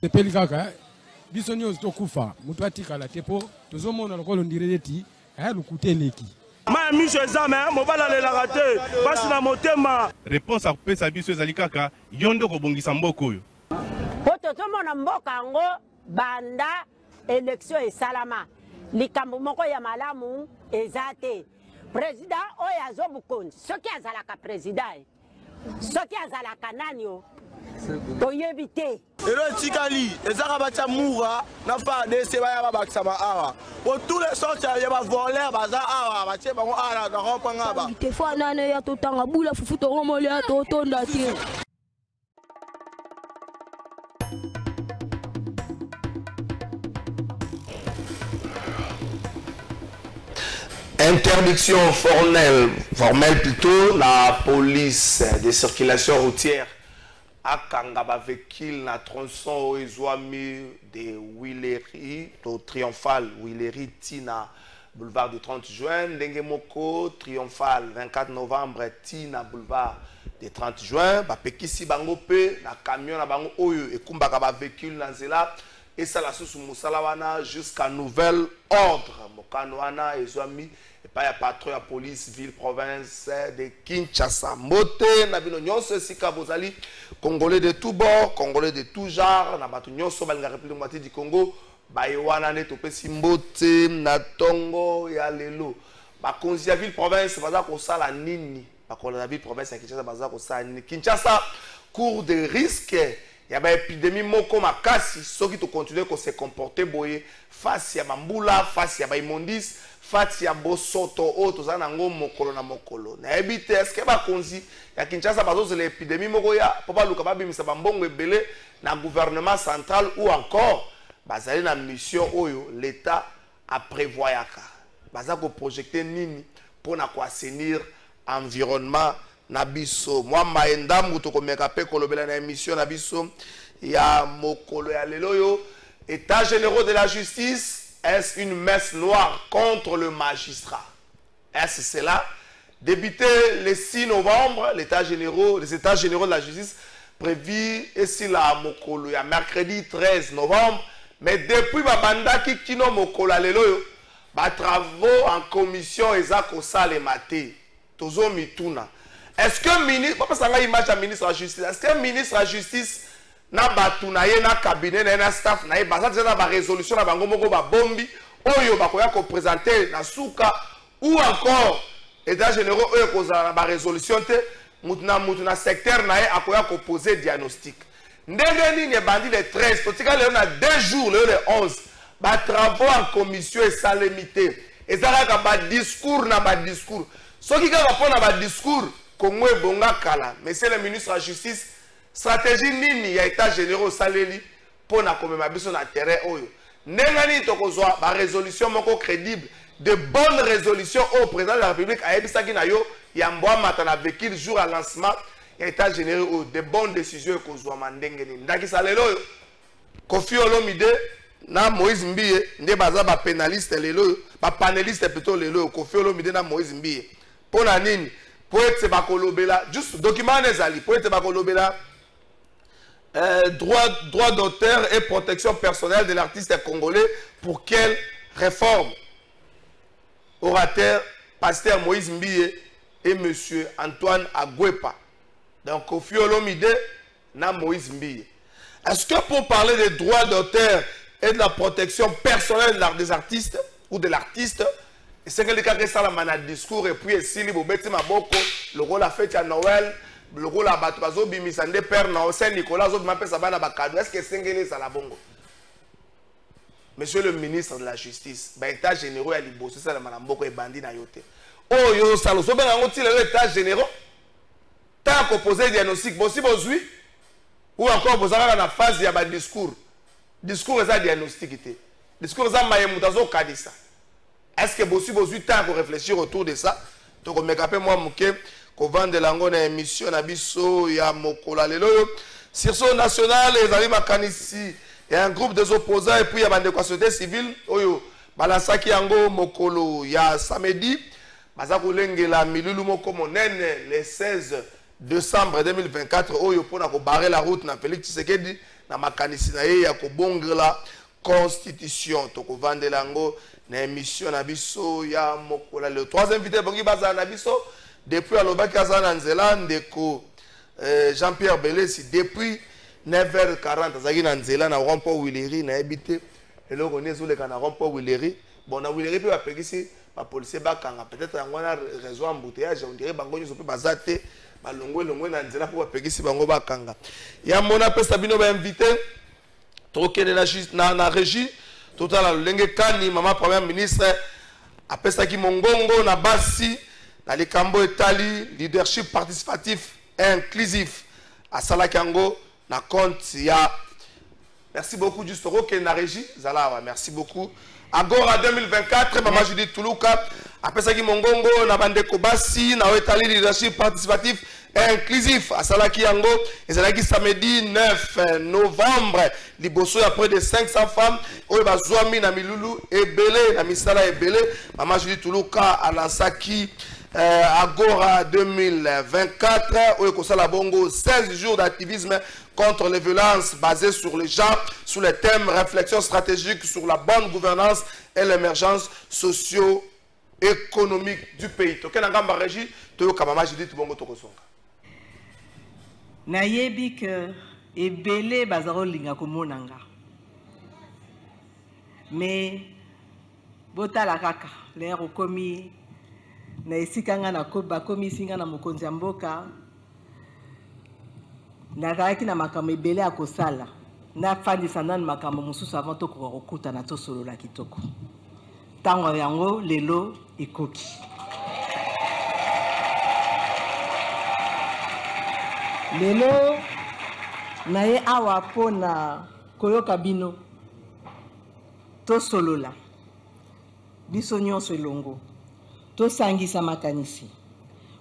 Sepeli kaka biso nyonso tokufa mutu atikala tepo tozomona lokolo ndireti aya lukuteleki ma miso ezame mobala lelaka te basi na motema réponse akopesa biso ezali kaka yondo kobongisa mboka oyo po tozomona mboka yango banda élection esalama likambo moko ya malamu eza te président oyo azobukonzi soki azalaka président soki azalaka nani o toyebi te elo etikali ezaka batya mura na FARDC baya babakisama awa po tous les sortes ya bavoleur baza awa batie bango awa na rompanga ba te fo nane ya totanga bula fufu tongomoli ya totonda te. Interdiction formelle plutôt, la police de circulation routière à Kangaba véhicule na tronçon Oezouami de Willery, au Triomphal Willery Tina, boulevard du 30 juin, Dengemoko, Triomphal 24 novembre, Tina, boulevard du 30 juin, Pekisi Bango Pe, na camion na Bango Oyo, et Kumbakaba véhicule na Zela, et ça la sous Moussalawana jusqu'à nouvel ordre. Mokanoana, Ezouami, et pas ya patrouille à police, ville, province de Kinshasa. Mote, Nabino Nyonso, Sika Bozali, Congolais de tout bord, Congolais de tout genre, Nabatu Nyonso, Balinga République Moitié du Congo, Bayewana, Netope Simbote, Natongo, Yalelo. Bakonzi ya ville, province, Baza Kosala Nini. Bakonzi ya ville, province, Kinshasa, Baza Kosala Nini. Kinshasa, cours de risque. Il y a une épidémie moko makasi, ceux qui continuent à se comporter boye face à Mambula, face à Imondis, face à Bosoto, autres anango mokolo na mokolo. Na ebite est-ce que ba konzi ya Kinshasa bazo l'épidémie moko ya papa luka ba bimisa bambongo ebele na gouvernement central ou encore bazali na mission oyo l'état a prévoyaka. Baza ko projeter nini pour na ko assainir environnement Nabiso, moi maenda muto komeka pe kolobela na émission Nabiso ya mokolo ya leloyo état généraux de la justice est une messe noire contre le magistrat. Est-ce cela débuté le 6 novembre les états généraux de la justice prévu ici la mokolo ya mercredi 13 novembre mais depuis babanda ki kino mokolo ya leloyo ba travaux en commission ezako sale maté tozo mituna. Est-ce que le ministre, pas ça image à ministre de la justice, est-ce que le ministre de la justice n'a pas tout na cabinet na staff na ba ça na ba résolution na bango moko ba bombi oyo ba koya ko présenter na souka ou encore état généraux oyo ko za ba résolution te mutuna secteur na akoya ko poser diagnostic. Ndenge nini bandi le 13 totika le na 2 jours le 11 ba travaux en commission et salemité et ça ka ba discours na ba discours ce qui ka répondre na ba discours Kongo bonga kala, monsieur le ministre de la justice, stratégie nini ya état généraux saleli pour na komema biso na terrain oyo. Nengani tokozwa ba résolution moko crédible, de bonnes résolutions au président de la République a ebisaki na yo ya mbwa mata na vekil jour à lancement ya état généraux de bonnes décisions kozwa mandenge ni. Ndaki salelo yo. Kofi Olomide na Moïse Mbiye nde baza ba pénaliste lelo, ba panéliste plutôt lelo Kofi Olomide na Moïse Mbiye. Pona nini? Pour être bakolobela, juste document nezali, pour être bakolobela, droit d'auteur et protection personnelle de l'artiste congolais, pour quelle réforme? Orateur, pasteur Moïse Mbiye et monsieur Antoine Agwepa. Donc, Kofi Olomide, na Moïse Mbiye. Est-ce que pour parler des droits d'auteur et de la protection personnelle des artistes, ou de l'artiste, c'est que les cas ça la discours et puis si les bobeti maboko le rôle la fête à Noël le rôle la batwazo bimisande père na Saint Nicolas zo m'appelle ça bana bakado est-ce que sengeli ça la bongo monsieur le ministre de la justice ba état généraux ya liboso ça la manamboko e bandi na yote oh yo salo so benga ngoti le état généraux tant qu'on poser diagnostic bon si bozui ou encore bozanga na phase ya ba discours ça diagnostic té discours ça maye mutazo kadisa. Est-ce que vous avez eu le temps de réfléchir autour de ça? Donc, je vais moi qu'on vende l'angon dans l'émission Nabiso, il y a Mokola Lelo. Sur son national, les amis Makanisi, il y a un groupe des opposants et puis il y a une société civile. Oyo, Balansaki Yango Mokolo, il y a samedi. Bazako Lengela Milulu Moko Monene, le 16 décembre 2024. Oyo, pour barrer la route, na Félix Tshisekedi. na makanisi na ye ya kobongela constitution tokovandela yango na émission na biso ya mokola le 3e invité bongi bazala na biso depuis alobaki aza na nzela ndeko Jean-Pierre Belesi depuis 9h40 azaki na nzela na rond-point Willery na ebité eloko nezoleka na rond-point Willery bon na Willery pe bapekisi ba policier bakanga peut-être yango na réseau embouteillage on dirait bango nyoso pe bazate balongwe na nzela po bapekisi bango bakanga ya mona pesa bino ba invité tokende na régie total lolenge kani mama premier ministre apesaki mongongo na basi na likambo etali leadership participatif inclusif asalaki yango na compte ya merci beaucoup juste tokende na régie zala merci beaucoup Agora 2024 mama Judith Tuluka apesaki mongongo na bandeko basi na etali leadership participatif inclusif asalaki yango ezalaki samedi 9 novembre liboso ya près de 500 femmes oyo bazwami na milulu ebele na misala ebele mama Judith Tuluka alansaki Agora 2024 oyo kosala bongo 16 jours d'activisme contre les violences basées sur le genre sous le thème réflexion stratégique sur la bonne gouvernance et l'émergence socio-économique du pays. Tokena ngamba régie toyoka mama Judith bongo tokosonga. Nayebi que ebele bazaro linga komonanga. Mais botala kaka l'air okomi na esikanga na koba komi singa na mokonzi mboka na kaki na makambo ebele akosala na fandisa nani makambo mususu avant to kokuta na to solo la kitoko tango yango lelo ekoki lelo na ye awa pona koyoka bino to solo la biso nyonso elongo to sangisa makanisi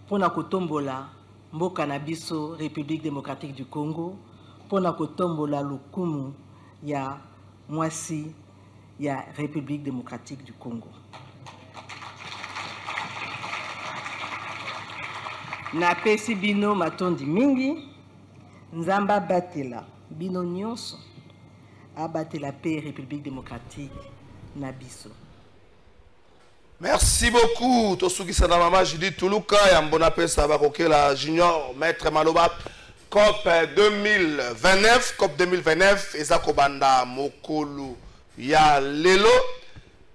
pona kotombola mboka na biso République démocratique du Congo pona kotombola lukumu ya mwasi ya République démocratique du Congo. Na pesi bino matondi mingi nzamba batela bino nyonso abatela pe République démocratique na biso. Merci beaucoup. Tosukisa na mama Judith Tuluka ya mbona pesa bakokela junior maître Maloba COP 2029 COP 2029 ezako banda mokolo ya lelo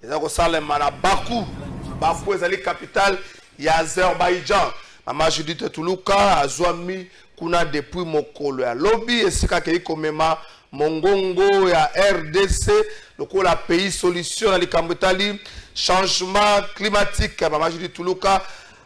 ezako salema na Baku ezali capitale ya Azerbaïdjan. Mama Judith Tuluka azwami kuna depuis mokolo ya lobby esika ke ikomema mongongo ya RDC lokola pays solution na likambo etali changement climatique. Mama Judith Tuluka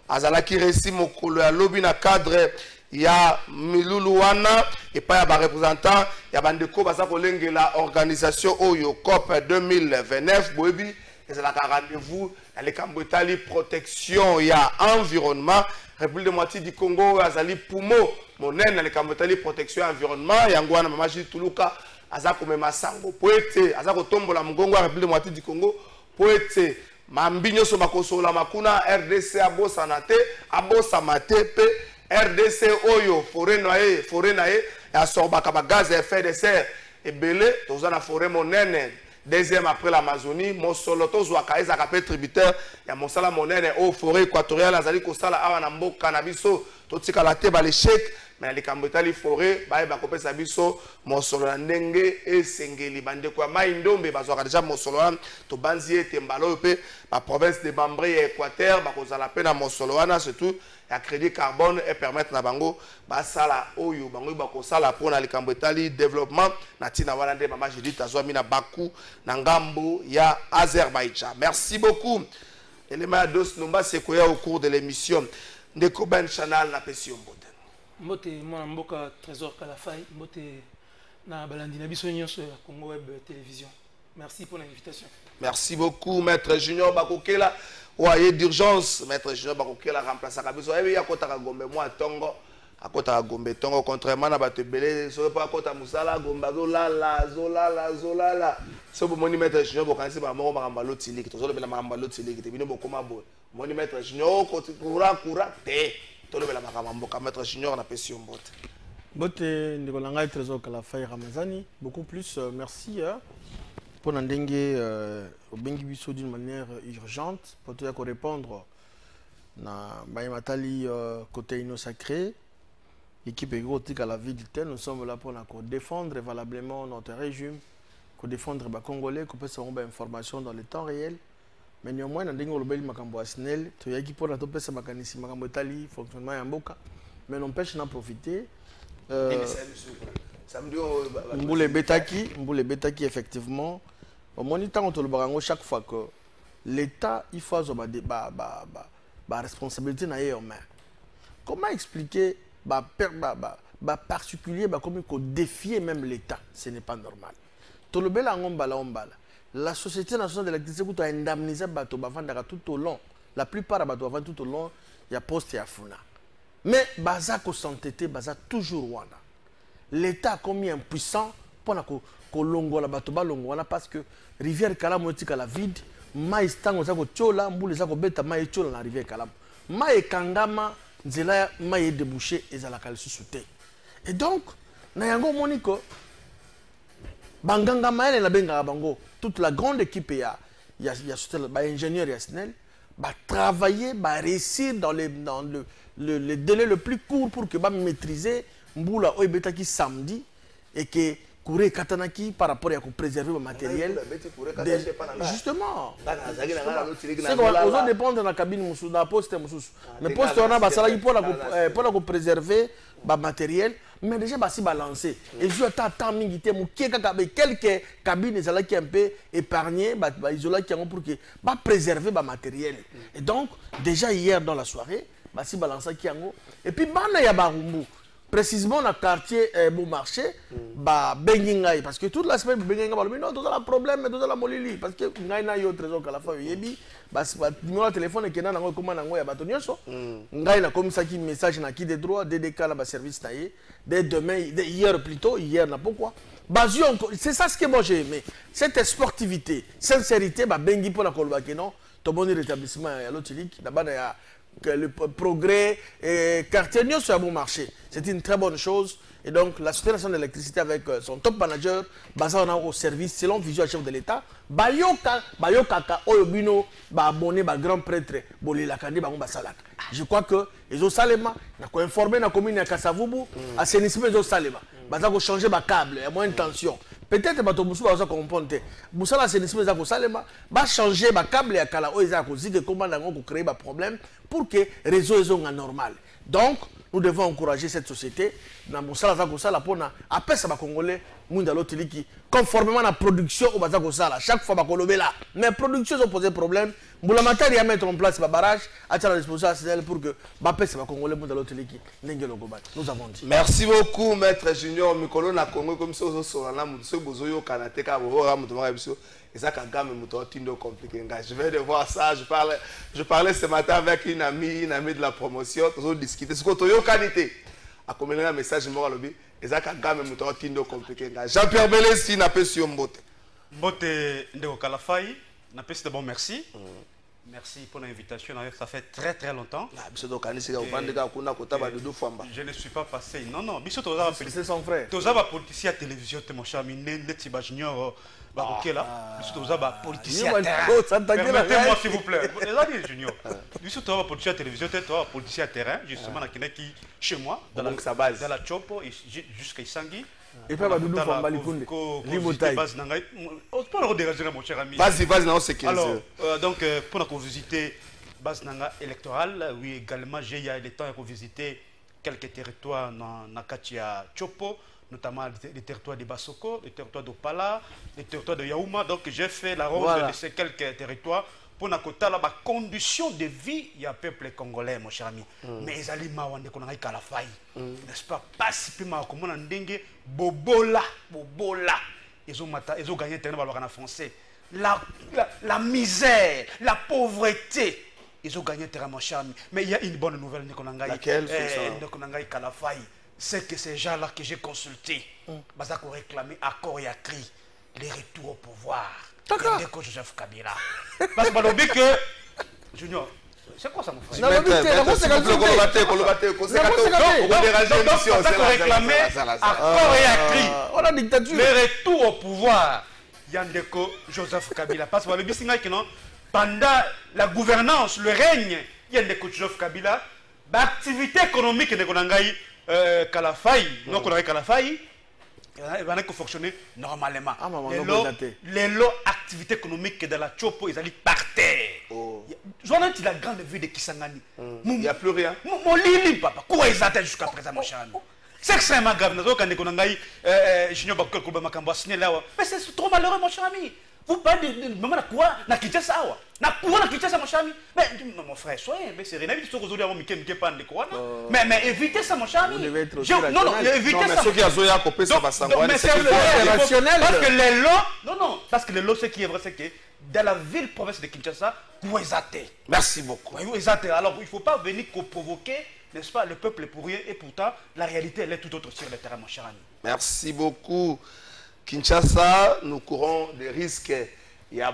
azalaki resi mokolo ya lobby na cadre ya milulu wana epa ya ba représentant ya bandeko baza kolengela organisation oyo COP 2029 boyebi ezalaka rendez-vous na likambo etali protection ya environnement. République démocratique du Congo azali poumon monene na likambo etali protection ya environnement yango wana Mama Judith Tuluka aza komema sango poete aza kotombola mongongo ya République démocratique du Congo poete mambinyo so bakosola makuna RDC abosana te abosama te pe RDC oyo forêt na ye ya sorbaka ba gaz à effet de serre ebele toza na forêt monene deuxième après l'Amazonie mosolo tozwaka ezaka pe tributaire ya mosala monene au forêt équatoriale azali kosala awa na mboka na biso totika la te ba l'échec mais likambo etali forêt baye bakopesa biso mosolo na ndenge esengeli bandeko ya mai ndombe bazwaka déjà mosolo wana tobanzi ete mbala pe ba province de Bambré et Équateur bakozala pe na mosolo wana surtout ya crédit carbone et permettre na bango basala oyo bango bakosala pona likambo etali développement na tina wana nde Mama Judith azwami na Baku na ngambo ya Azerbaïdjan. Merci beaucoup. Elema ya dos nomba sekoya au cours de l'émission ndeko Ben Chanal na pesi mbote mbote mwana mboka Trésor Kalafai mbote na balandi na biso nyonso ya Congo Web Télévision. Merci pour l'invitation. Merci beaucoup maître Junior Bakokela oye d'urgence maître Junior Bakokela remplacer kabiso ebi akotaka gombe moi tongo akotaka gombe tongo contrairement na bato belé so pas akota musala gomba zolala so bomoni maître Junior bokanisi ba moko makamba lotiliki tozolo bela makamba lotiliki te bino bokoma bo moni maître Junior ko coura te tolo bela makamba mboka maître Junior na pesi mbote. Bote Nikolanga et Trésor Kalafay Ramazani, beaucoup plus merci pour nous donner au Bengibiso d'une manière urgente pour te répondre na Baïmatali côté Inno Sacré, équipe égotique à la vie du tel. Nous sommes là pour défendre valablement notre régime, pour défendre les Congolais, pour faire des informations dans le temps réel. Mais néanmoins, nous avons dit que Snell, tu as qui pour la topé ce mécanisme, Makamotali, fonctionnement en Boka, mais n'empêche d'en profiter. Mboule Betaki, effectivement, au moniteur, on te le barango chaque fois que l'État, il faut avoir des responsabilités dans les mains. Comment expliquer, particulier, comme il faut défier même l'État, ce n'est pas normal. Tout le bel la Société nationale de l'électricité a indemnisé tout au long. La plupart des bateaux tout au long, il y a poste et à Funa. Mais Bazako s'entêter, Bazak toujours wana. L'État a commis impuissant pour que longo la batoba longo parce que rivière Kalam est la vide, maïs tango zako chola, mboule zako beta maïs chola la rivière Kalam. Maïs kangama nzela maïs débouché et za la kal susute. Et donc na yango moniko banganga maïs la benga bango toute la grande équipe y a ingénieur Yasnel va travailler, va réussir dans le délai le plus court pour que va maîtriser Mboula Oebetaki samedi et que Kouré Katanaki par rapport à préserver le matériel. Justement. C'est qu'on dépend de la cabine de la poste. Mais poste on a pour préserver le matériel. Mais déjà, c'est balancé. Et je attends quelques cabines qui un peu épargnées, pour préserver le matériel. Et donc, déjà hier dans la soirée, c'est balancé. Et puis, il y a Barumbu. Précisément dans le quartier Bon Marché, Bengingaï, parce que toute la semaine, Bengingaï, non, tout le problème, tout la molili, parce que Ngaïna yo trésor à la fin, Yebi, numéro de téléphone est qu'il y a un commande en Batonioso, Ngaïna comme ça qui message n'a qui des droits, DDK la service taillé, dès demain, hier plutôt, hier n'a pourquoi. C'est ça ce que moi j'ai aimé, cette sportivité, sincérité, Bengi pour la Kolbakeno, ton bon rétablissement à l'autre d'abord il y a que le progrès et quartier sur un bon marché. C'est une très bonne chose. Et donc, la Société nationale de l'électricité avec son top manager, basé au service, selon vision chef de l'État, Bayokaka, Oyobino, abonné, grand prêtre, Bolilakandi, Salak. Je crois que les autres Salema, nous informé la commune à Kassavubu, assainissement des autres Salema. Ils ont changé le câble, il y a moins de tension. Peut-être que Batoboussou va comprendre. Moussa l'assainissement des Salema va changer le câble et Kala Oizako, comment on va créer un problème pour que le réseau soit normal. Donc, nous devons encourager cette société. Après ça, les Congolais, conformément à la production, chaque fois, mais la production, ils ont posé problème. Pour la matière, à mettre en place le barrage, à la disposition pour que les Congolais, nous avons dit. Merci beaucoup, Maître Junior. Mikolo na Congo, comme ça, je vais devoir ça. Je parlais ce matin avec une amie de la promotion. Nous discuté. Ce que tu qualité. A communiqué un message moralobi. Jean-Pierre Belessi n'a pas su Mbote. Mbote Ndeko Kalafay n'a pas su d'abord merci. Merci pour l'invitation. Ça fait très longtemps. Je ne suis pas passé. Non. C'est son frère. Tu as politicien à télévision, mon cher Netiba Junior. Politicien à terrain. Permettez-moi s'il vous plaît. Les Junior. Tu as politicien à télévision, tu as politicien à terrain, justement, chez moi, dans la Chopo, jusqu'à Isangi. Et puis, Badoudou Famba Likunde. Vas-y, non, c'est 15 heures. Alors, donc, pour la visiter base électorale, oui, également, j'ai eu le temps de visiter quelques territoires dans Katia Chopo, notamment les territoires de Basoko, les territoires d'Opala, les territoires de Yaouma. Donc, j'ai fait la ronde de ces quelques territoires pour la condition de vie il y a peuple congolais, mon cher ami. Mais ils allaient m'avoir la faille. N'est-ce pas? Pas si peu mal comme on a dengue, bobola. Ils ont gagné un terrain en français. La misère, la pauvreté. Ils ont gagné un terrain, mon cher ami. Mais il y a une bonne nouvelle, laquelle c'est que ces gens-là que j'ai consultés, ils ont réclamé à corps et à cri les retours au pouvoir. Joseph Kabila. Parce que Junior, C'est quoi ça, mon frère? Non, réclamer à corps et à cri. On a dictature. Le retour au pouvoir, Yandeko Joseph Kabila. Parce que le Bissinga qui non, pendant la gouvernance, le règne, Yandeko Joseph Kabila, l'activité économique de Konangaï Kalafai, non qu'on a Kalafai, il va fonctionner normalement. Les lots activités économiques de la Chopo, ils allaient par terre. Je vois la grande ville de Kisangani. Il n'y a plus rien. Mon lit, papa. Quoi ils attendent jusqu'à présent, mon cher ami? C'est extrêmement grave. Nous avons mais c'est trop malheureux, mon cher ami. Vous parlez de maman na quoi? Na Kinshasa wa? Na quoi na Kinshasa, mon cher ami? Mais mon frère, soyez mais c'est rien. Vous êtes aujourd'hui à Miké Pan de quoi? Mais évitez ça, mon cher ami. Non, non, évitez ça. Ceux qui ont zoé à couper ça va s'envoyer. Mais c'est rationnel. Parce que les lots, non, parce que les lots, ce qui est vrai, c'est que dans la ville province de Kinshasa, vous êtes athée. Merci beaucoup. Vous êtes athée. Alors il ne faut pas venir provoquer, n'est-ce pas, le peuple est pour rien, et pourtant la réalité elle est tout autre sur le terrain, mon cher ami. Merci beaucoup. Kinshasa, nous courons des risques. Il y a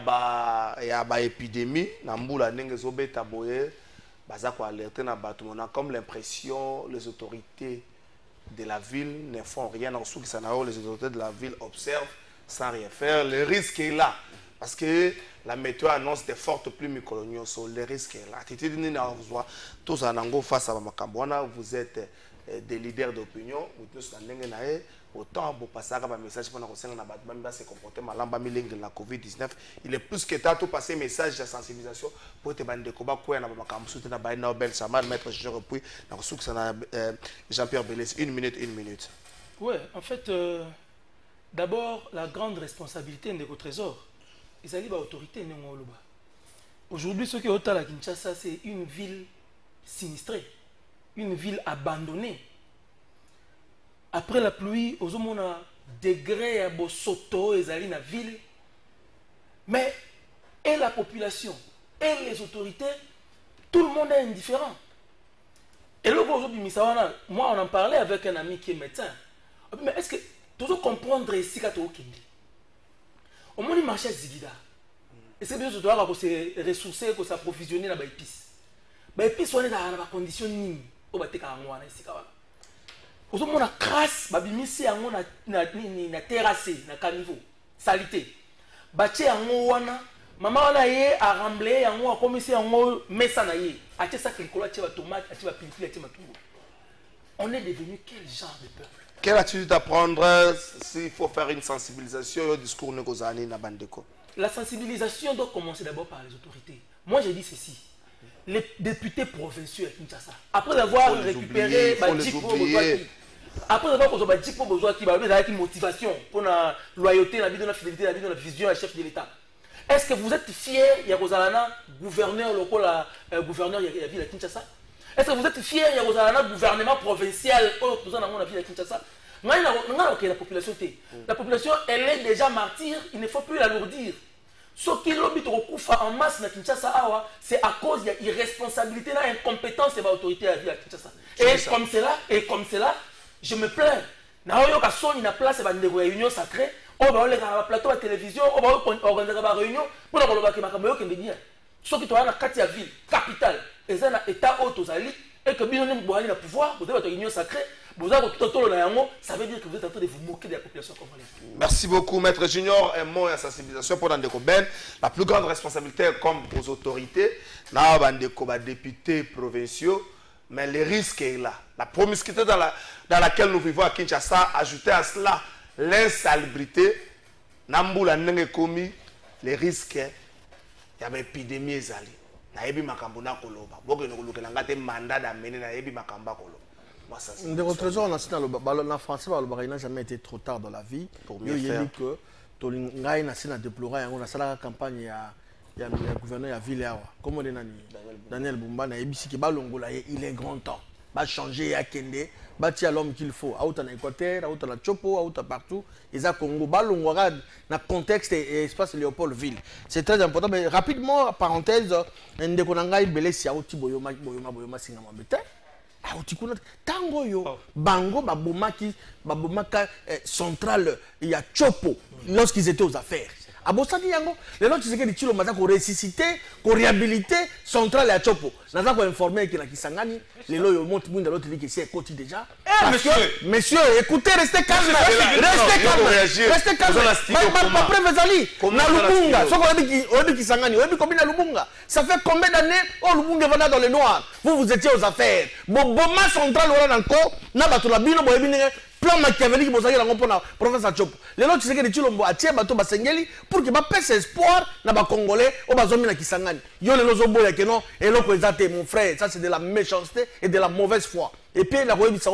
une épidémie. Namboula Nengezobe Taboye, Bazako alerté na bateau. On a comme l'impression les autorités de la ville ne font rien. En dessous, les autorités de la ville observent sans rien faire. Le risque est là. Parce que la météo annonce des fortes pluies coloniales. Le risque est là. Tous en ango face à Makambouana, vous êtes des leaders d'opinion. Autant pour passer un message pour nous se comporter mal la COVID-19. Il est plus que temps tout passer message de sensibilisation pour te bande de combat quoi na Makambu soutenir na Nobel Saman maître Jean puis na Jean-Pierre Bélès 1 minute. Ouais, en fait d'abord la grande responsabilité de Trésor. Ils allaient à l'autorité. Aujourd'hui, ce qui est au Tala Kinshasa, c'est une ville sinistrée, une ville abandonnée. Après la pluie, aux hommes, on a degré à Bosoto, ils allaient dans la ville. Mais, et la population, et les autorités, tout le monde est indifférent. Et là, aujourd'hui, moi, on en parlait avec un ami qui est médecin. Mais est-ce que tu dois comprendre ici quand tu es au moins, il marche à Zigida. Et c'est bien que tu dois se ressourcer, s'approvisionner dans les épices. Les épices sont dans la condition nini. Au bâti ka ngwana ici kawa. Aux hommes on a crasse, babimisi ango na terrassé, na caniveau, salité. Bâti ango wana, maman wana ye a ramblé ango a commissi ango messa na ye. Ache sa kikola, ache ba tomate, ache ba pilipili, ache matungo. On est devenu quel genre de peuple? Quelle attitude à prendre s'il faut faire une sensibilisation au discours négocié na Bandeko? La sensibilisation doit commencer d'abord par les autorités. Moi, j'ai dit ceci. Les députés provinciaux à Kinshasa, après avoir récupéré après avoir une motivation pour la loyauté, la fidélité, la vision, la chef de l'État. Est-ce que vous êtes fiers, Yakozalana, gouverneur local, gouverneur de la ville de Kinshasa? Est-ce que vous êtes fiers, Yakozalana, gouvernement provincial, dans la ville de Kinshasa? La population, elle est déjà martyre, il ne faut plus l'alourdir. Ce qui l'obite en masse à Kinshasa, c'est à cause de l'irresponsabilité, de l'incompétence de l'autorité à la ville de Kinshasa. Et comme cela, je me plains. Il y a une place de réunion sacrée, on va aller à la plateau de télévision, on va organiser une réunion pour nous dire que ceux qui sont dans la ville, capitale, et dans l'état haut aux alliés, et que bien on a le pouvoir, vous avez votre réunion sacrée. Ça veut dire que vous êtes en train de vous moquer de la population congolaise. Merci beaucoup, Maître Junior. Un mot et sensibilisation pour Ndeko Ben. La plus grande responsabilité comme aux autorités, les députés provinciaux, mais le risque est là. La promiscuité dans laquelle nous vivons à Kinshasa, ajouter à cela l'insalubrité, Namboula Nengekomi, les risques, il y a une épidémie. Il y a un mandat d'amener de Trésor, en français, il n'a jamais été trop tard dans la vie. Pour mieux faire. Il que Tolingaï n'a déploré la campagne il y a le gouverneur de la ville. Comme on dit, Daniel Bumba, il est grand temps. Il va changer, il va changer, il va tirer l'homme qu'il faut. Out en Équateur, out en Chopo, out partout. Ils ont Congo. Dans le contexte et l'espace Léopoldville. C'est très important. Mais rapidement, parenthèse, Ndekonangaï Belesi, Aouti Boyoma, Boyoma, Singamambete. Tango yo bango babomaka centrale il y a Chopo lorsqu'ils étaient aux affaires abosani yango lelo Tshisekedi Tshilombo aza ko ressusciter ko réhabiliter centrale ya Chopo naza ko informer que na Kisangani lelo yo monte mwinda l'autre dit que c'est côté déjà monsieur écoutez restez calme restez calme ma preuve ezali na Lubunga soko oyebi Kisangani oyebi combien na Lubunga ça fait combien d'années oh Lubunga va dans le noir vous étiez aux affaires boma centrale ora encore na bato la bino boyebi ne plan machiavélique bozaki nango mpona professeur Chopo lelo Tshisekedi Tshilombo atie bato basengeli pour que bapese espoir na bacongolais oyo bazomi na Kisangani yo lelo ozoboya ke non eloko eza te mon frère ça c'est de la méchanceté et de la mauvaise foi et puis la koyebisa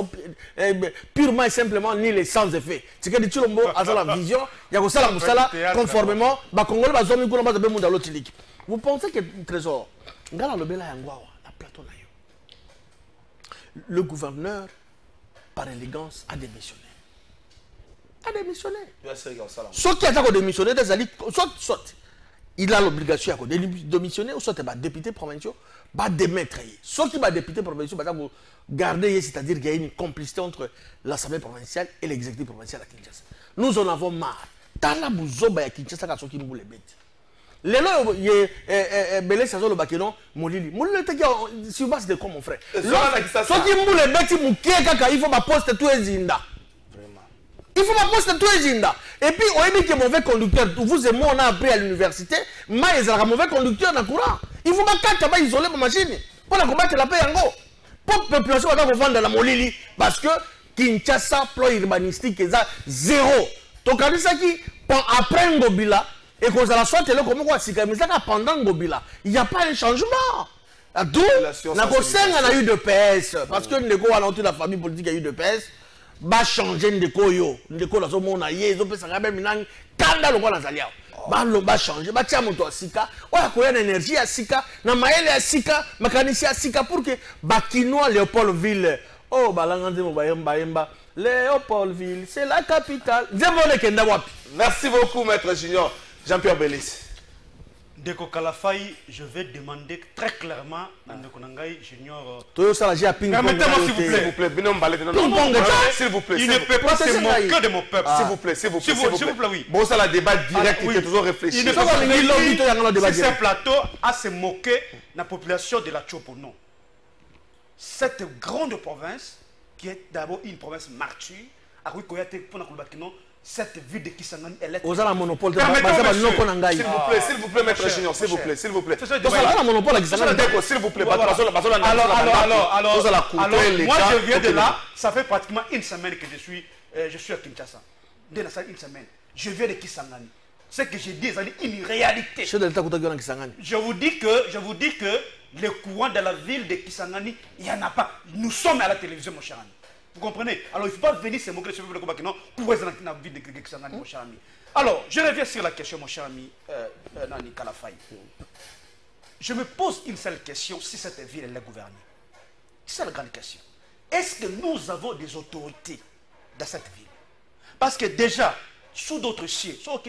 purement et simplement ni les sans effet Tshisekedi Tshilombo aza la vision ya kosala mosala conformément bacongolais bazomi kuna bazabe munda lotiliki vous pensez que trésor nga nalobela yango awa na plateau na yo le gouverneur par élégance a démissionné. Soit qui a démissionné, soit il a l'obligation de démissionner, ou soit il va député provincial, va démettre. Soit qui va député provincial, va garder, c'est-à-dire qu'il y a une complicité entre l'Assemblée provinciale et l'exécutif provincial à Kinshasa. Nous en avons marre. Dans la bouzoba à Kinshasa, quand on a les bêtes. Les lois, il y a Belé Sazo le Bakeno, Molili. Molili, si vous passez de quoi, mon frère? Soit qui mou les bêtes, il faut ma poste tout les zinda. Il faut ma poste tout les zinda. Et puis, on dit que mauvais conducteur, vous et moi, on a appris à l'université, mais il y a un mauvais conducteur dans le courant. Il faut ma carte isoler ma machine pour combattre la paix en gros. Pour la population, on va vendre la Molili. Parce que Kinshasa, plan urbanistique, est à zéro. Donc, on dit ça qui, après Ngobila, et qu'on a la soit télé comme quoi c'est comme ça pendant Ngobila il n'y a pas de changement d'où la Kosenga a eu de PS parce que ndeko a toute la famille politique a eu de PS va changer ndeko yo ndeko la somo na ye zo pesa ngabe minang kanda lokwa na zalia ba changer ba tia moto sika oya ko ya énergie ya sika na maele ya sika makanisi ya sika pour que bakinois Léopoldville oh balanga nzemo bayemba Léopoldville c'est la capitale nzemo kenda wapi. Merci beaucoup maître Junior. Jean-Pierre Bellis. Deko Kalafai, je vais demander très clairement à Ndeko Nangai Junior. Permettez-moi s'il vous plaît. S'il vous plaît. Il ne peut pas se moquer de mon peuple. S'il vous plaît, s'il vous plaît. Oui. Bon, ça la débat direct, il est toujours réfléchi. Il ne peut pas c'est un plateau à se moquer de la population de la Chopo. Non. Cette grande province, qui est d'abord une province martyre, à Rukoyate, pour cette ville de Kisangani, elle est... S'il vous plaît, maître Junior, s'il vous plaît. S'il vous plaît, alors, moi je viens de là, ça fait pratiquement une semaine que je suis à Kinshasa. Une semaine. Je viens de Kisangani. Ce que j'ai dit, c'est une réalité. Je vous dis que le courant de la ville de Kisangani, il n'y en a pas. Nous sommes à la télévision, mon cher ami. Vous comprenez? Alors il ne faut pas venir se moquer sur le combat qui non pour être dans la ville de Kisangani, mon cher ami. Alors, je reviens sur la question, mon cher ami Nani Kalafai. Je me pose une seule question si cette ville est gouvernée. C'est la grande question. Est-ce que nous avons des autorités dans cette ville? Parce que déjà, sous d'autres cieux, sur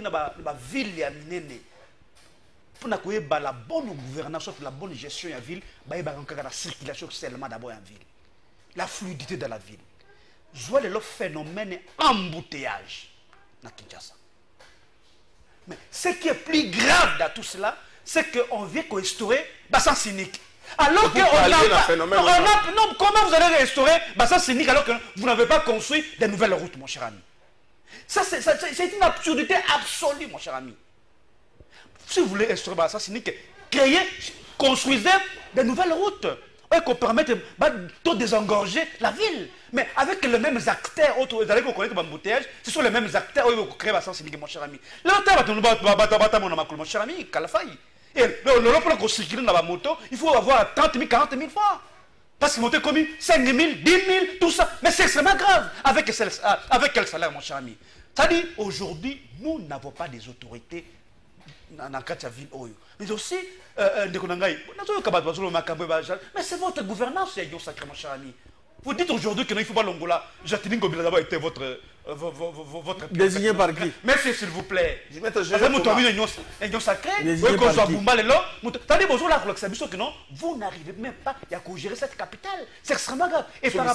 la ville pour la bonne gouvernance, la bonne gestion de la ville, il y a la circulation seulement d'abord en ville. La fluidité de la ville. Je vois le phénomène embouteillage dans Kinshasa. Mais ce qui est plus grave dans tout cela, c'est qu'on vient restaurer Bassin Cynique. Alors qu'on a... Non, comment vous allez restaurer Bassin Cynique alors que vous n'avez pas construit de nouvelles routes, mon cher ami? Ça, c'est une absurdité absolue, mon cher ami. Si vous voulez restaurer Bassin Cynique, créez, construisez de nouvelles routes. Et qu'on permette de désengorger la ville. Mais avec les mêmes acteurs, vous allez connaître l'embouteillage, ce sont les mêmes acteurs qui créent la sens mon cher ami. Mon cher ami, Kalafai. Et le pour circuler dans la moto, il faut avoir 30 000, 40 000 francs. Parce qu'il monte comme 5 000, 10 000, tout ça. Mais c'est extrêmement grave. Avec quel salaire, mon cher ami? C'est-à-dire, aujourd'hui, nous n'avons pas des autorités dans la ville. Mais aussi, mais c'est votre gouvernance, sacré, mon cher ami. Vous dites aujourd'hui qu'il ne faut pas l'Angola. Jacqueline Gobila d'abord été votre désigné par qui? Merci, s'il vous plaît. Vous n'arrivez même pas à gérer cette capitale. C'est extrêmement grave. Et par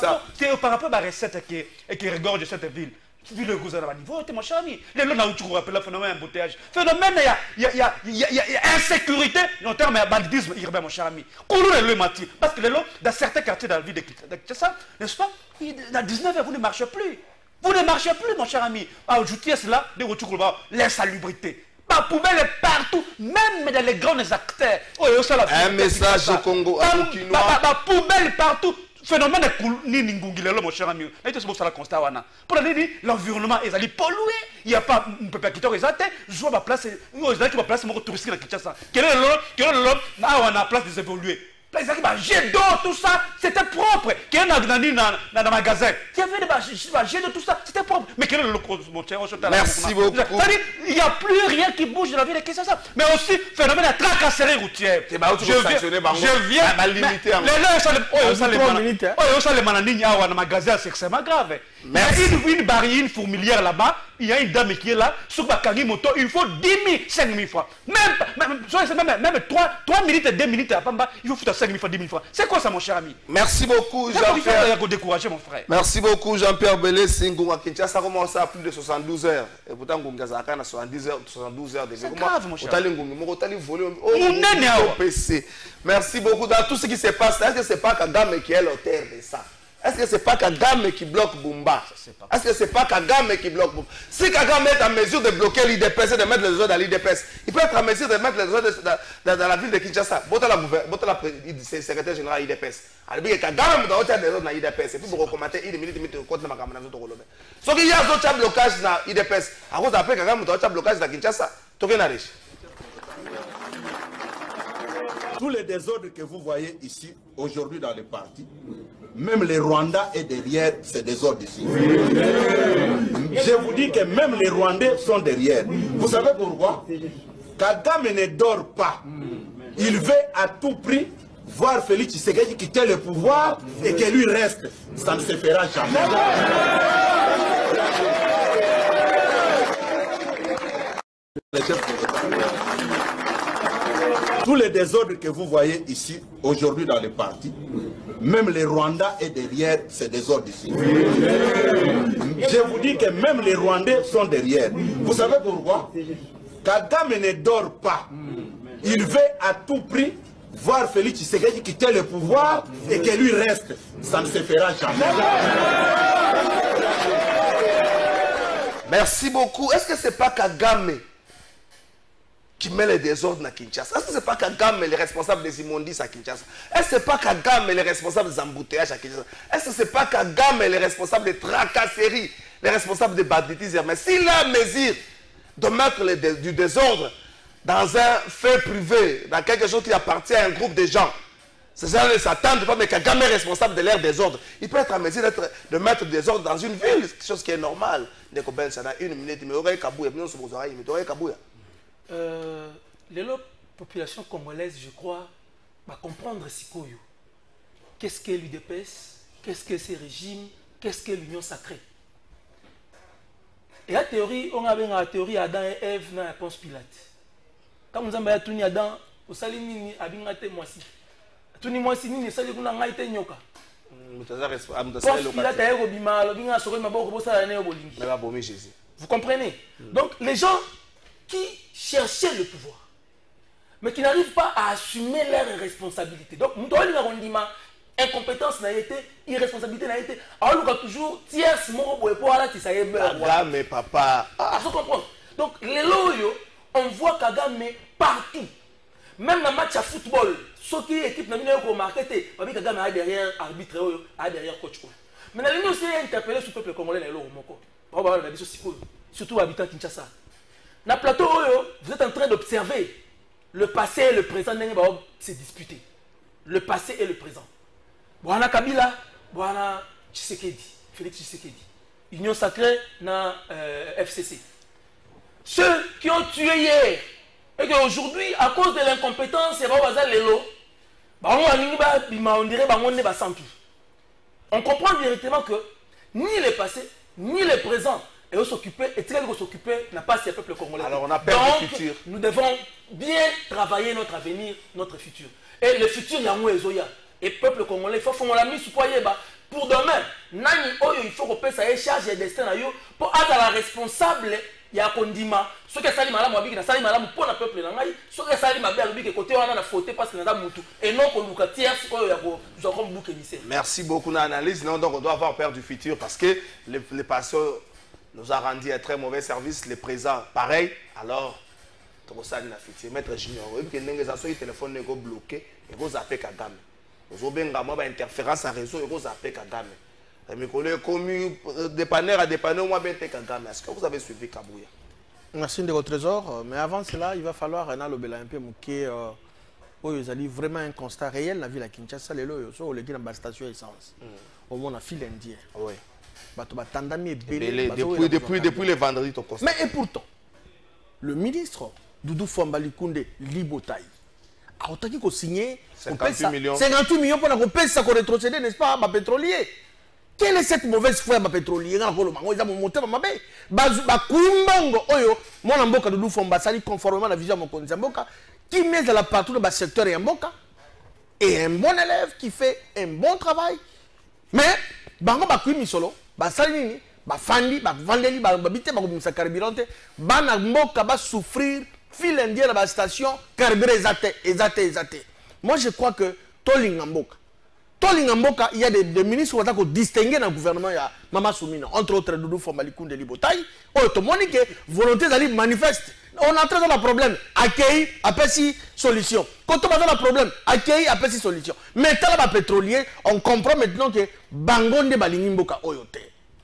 rapport à la recette qui regorge cette ville, vu le gouvernement niveau, mon cher ami. Les gens ont rappelé le phénomène embouteillage. Phénomène, il y a insécurité en termes de banditisme urbain, mon cher ami. Comment le mati? Parce que les gens, dans certains quartiers de la ville de Kinshasa, n'est-ce pas? Dans 19 vous ne marchez plus. Vous ne marchez plus, mon cher ami. Ajoutez cela, l'insalubrité. Ma poubelle est partout, même dans les grands acteurs. Un message au Congo, à Burkina. Ma poubelle partout. Phénomène de mon cher ami. Pour l'environnement est pollué. Il n'y a pas un peu qui je vois ma place. Je place mon touristique à Kinshasa. Quel est l'homme? On a place des évoluer. Jet d'eau, tout ça, c'était propre. Qu'il y a dans le magasin. Il y avait des jets d'eau, tout ça, c'était propre. Mais quel est le Merci beaucoup. Il n'y a plus rien qui bouge de la ville de Kinshasa. Mais aussi, phénomène de tracasserie routière. Je viens à limiter. Les magasin, c'est extrêmement grave. Il y a une barrière, une fourmilière là-bas. Il y a une dame qui est là. Sur ma moto, il faut 10 000, 5 000 fois. Même 3 minutes et 2 minutes à Pamba, il faut foutre 5 000 fois, 10 000 fois. C'est quoi ça, mon cher ami? Merci beaucoup, Jean-Pierre. Décourager, mon frère. Merci beaucoup, Jean-Pierre Belé. Singunga Kinshasa a commencé à plus de 72 heures. Et pourtant, Ngunga Zaka a 72 heures de vie. C'est grave, mon cher ami. Merci beaucoup. Dans tout ce qui se passe, est-ce que ce n'est pas Kagame qui est l'auteur de ça? Est-ce que ce n'est pas Kagame qui bloque Bumba? Est-ce que ce n'est pas Kagame qui bloque Bumba? Si Kagame est en mesure de bloquer l'IDPS et de mettre les autres dans l'IDPS, il peut être en mesure de mettre les autres dans la ville de Kinshasa. Bota la secrétaire général l'IDPS. Alors, Kagame doit être des autres dans l'IDPS. Et puis, vous recommentez, il est contre ma camarade. Ce qu'il y a d'autres blocages dans l'IDPS, à cause d'après Kagame doit être blocage dans Kinshasa. Tous les désordres que vous voyez ici, aujourd'hui dans les partis, même les Rwandais est derrière ces désordres ici. Je vous dis que même les Rwandais sont derrière. Vous savez pourquoi? Kagame ne dort pas. Il veut à tout prix voir Félix Tshisekedi quitter le pouvoir et que lui reste. Ça ne se fera jamais. Tous les désordres que vous voyez ici, aujourd'hui dans les partis, même les Rwandais est derrière ces désordres ici. Je vous dis que même les Rwandais sont derrière. Vous savez pourquoi? Kagame ne dort pas. Il veut à tout prix voir Félix Tshisekedi quitter le pouvoir et que lui reste. Ça ne se fera jamais. Merci beaucoup. Est-ce que ce n'est pas Kagame qui met les désordres à Kinshasa? Est-ce que ce n'est pas Kagame les responsables des immondices à Kinshasa? Est-ce que ce n'est pas Kagame les responsables des embouteillages à Kinshasa? Est-ce que ce n'est pas Kagame les responsables des tracasseries, les responsables des banditismes? Mais s'il a à mesure de mettre du désordre dans un fait privé, dans quelque chose qui appartient à un groupe de gens, ces gens ne s'attendent pas, mais Kagame est responsable de leur désordre. Il peut être en mesure de mettre du désordre dans une ville, quelque chose qui est normal. Une minute, mais aurait Kabouya, les populations congolaises, je crois, va comprendre Sikoyo. Qu'est-ce qu'est l'UDPS? Qu'est-ce que ces régimes? Qu'est-ce que l'union sacrée? Et la théorie, on a la théorie Adam et Ève dans la Ponce Pilate. Quand vous avez tout Adam, vous savez ni abingate moisi. Tout ni moisi ni savez qu'on a ngaite nyoka. Ponce Pilate a robima, l'obinga sore maboko bosa la neo bolingi. Vous comprenez? Donc les gens qui cherchaient le pouvoir, mais qui n'arrivent pas à assumer leurs responsabilités. Donc, nous avons dit incompétence n'a été, irresponsabilité n'a été. Alors, nous avons toujours tierce mort pour pouvoir là, ça y est, Kagame, papa. Vous comprenez? Donc, les loyaux, on voit Kagame partout. Même dans le match à football, ceux qui équipe n'a pas remarqué, Kagame a derrière arbitre, a derrière coach. Mais nous avons aussi interpellé ce peuple congolais, surtout habitant Kinshasa. Dans le plateau, vous êtes en train d'observer le passé et le présent se disputer. Le passé et le présent. Bwana Kabila, Bwana Tshisekedi, Félix Tshisekedi. Union sacrée dans FCC. Ceux qui ont tué hier, et qu'aujourd'hui, à cause de l'incompétence, on comprend directement que ni le passé, ni le présent, et on s'occuper, et très bien s'occuper, n'a pas si le peuple congolais. Alors on a perdu le futur. Nous devons bien travailler notre avenir, notre futur. Et le futur, il y a un Ezoya. Et le peuple congolais, il faut qu'on l'a mis sous quoi. pour demain nani oyo il faut que ça charge et destin na yo pour être la responsable ya kondima ce que sali malamu abiki na sali malamu pour na peuple na ngai ce que sali mabe alobiki côté wana na faute parce que na mutu et non ko luka tierce oyo ya ko zo comme bouc émissaire. Merci beaucoup na analyse. Non, donc on doit avoir peur du futur parce que les passés nous a rendu un très mauvais service, les présents pareil. Alors Maître Junior, le téléphone est bloqué, il faut zapper Kagame. Vous avez une interférence en réseau, il faut zapper Kagame. Mes collègues commis dépanneur à dépanneur, moi bien Kagame. Est-ce que vous avez suivi Kabouya? Merci de votre trésor, mais avant cela, il va falloir un peu mouquer. Ils ont vraiment un constat réel la ville à Kinshasa, les lois sur les station essence. Au moins la file indien. Oui. Depuis le vendredi, mais et pourtant, le ministre Doudou Fambali Koundé Libotaï a autant qu'il signé 58 millions pour la compétition, ça qu'on rétrocédé, n'est-ce pas, ma pétrolier. Quelle est cette mauvaise foi ma pétrolier? Ils ont monté ma baie. Bakumbango, oyo, mon amboka Doudou Fambali conformément à la vision de mon Konzamboka, qui met dans la partie de ce secteur et Amboka, et un bon élève qui fait un bon travail. Mais, bango bakumi solo, basalini, bafandi, bavandeli, babité, bakomisa carburante, banamboka ba souffrir, fil indien dans la station, carburé exaté. Moi je crois que Tolingamboka, il y a des ministres qui ont distingué dans le gouvernement, il y a Mama Soumina, entre autres Doudou Fambali Koundé Libotaï, automonique, volonté d'aller manifeste. On a très un problème, accueil, après si solution. Quand on a un problème, accueil, après si solution. Maintenant, la pétrolier, on comprend maintenant que Bangonde Balingimboka Oyote.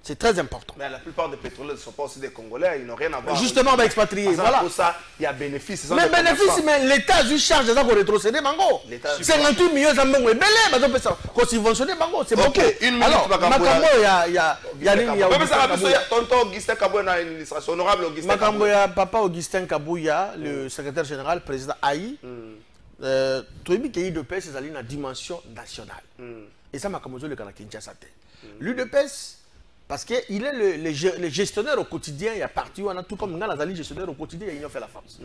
C'est très important. Mais la plupart des pétroliers ne sont pas aussi des Congolais, ils n'ont rien à voir. Justement, on va expatrier. Voilà. Pour ça, il y a bénéfice. Mais bénéfice, mais l'État a eu charge de ça pour rétrocéder Bango. 58 millions de Bango. Pour subventionner Bango, c'est beaucoup. Une minute, alors, Makambo, il y a tonton Augustin Kabouya, une illustration. Honorable Augustin Makambo, papa Augustin Kabouya, le secrétaire général, président AI. Tout le pays de paix, c'est une dimension nationale. Et ça, Makambo, le Canada Kinshasa. L'UDPS, parce qu'il est le gestionnaire au quotidien, il y a parti où on a tout comme Azali, gestionnaire au quotidien, il y a fait la France.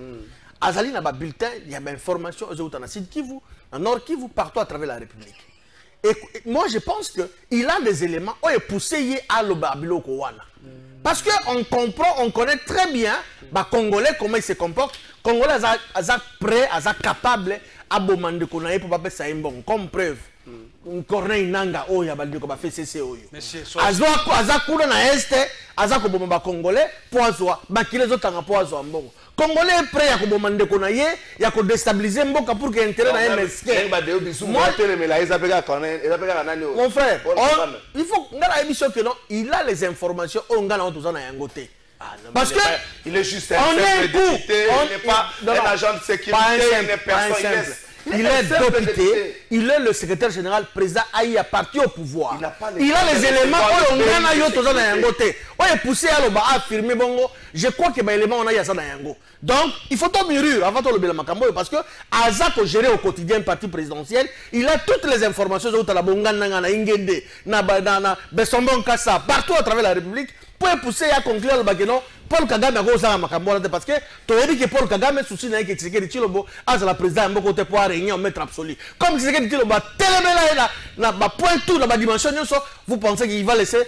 Azali n'a pas bulletin, il y a des informations, on a Sud Kivu, en Nord Kivu, partout à travers la République. Et moi je pense qu'il a des éléments où il est poussé à l'Obabilo Kowana. Parce qu'on comprend, on connaît très bien les Congolais, comment ils se comportent. Les Congolais sont prêts, sont capables à demander qu'on ait pour pas ça bon comme preuve. Corneille Nanga oya baldi ko ba FCC oyo. Azakuna na este, azako bomba Congolais poazwa, bakile zotanga poazwa mbongo. Congolais est prêt à commander qu'on aille, il y a qu'on déstabiliser Mboka pour que l'intérêt n'a MSK. Mon frère, il faut que non, il a les informations, on a tout ça dans Yangote. Parce que il est juste un simple député, il n'est pas un agent de sécurité, il n'est personne. Il est député, il est le secrétaire général, président Aïe a parti au pouvoir. Il a les éléments où on a yo toza na yango te. On est poussé à l'oba affirmer bongo. Je crois que les éléments on a ya ça na yango. Donc il faut tout mûrir avant de le makambo parce que Azako géré au quotidien parti présidentiel, il a toutes les informations sur la bonga na ingende na Besombon Kassa partout à travers la République pour pousser à conclure le bageno. Paul Kagame a gosé à Makambola parce que tu as dit que Paul Kagame souci n'a que Tshisekedi Tshilombo à la présidente beaucoup de pouvoir réunion mettre absolu. Comme Tshisekedi Tshilombo tellement là point tout la dimension vous pensez qu'il va laisser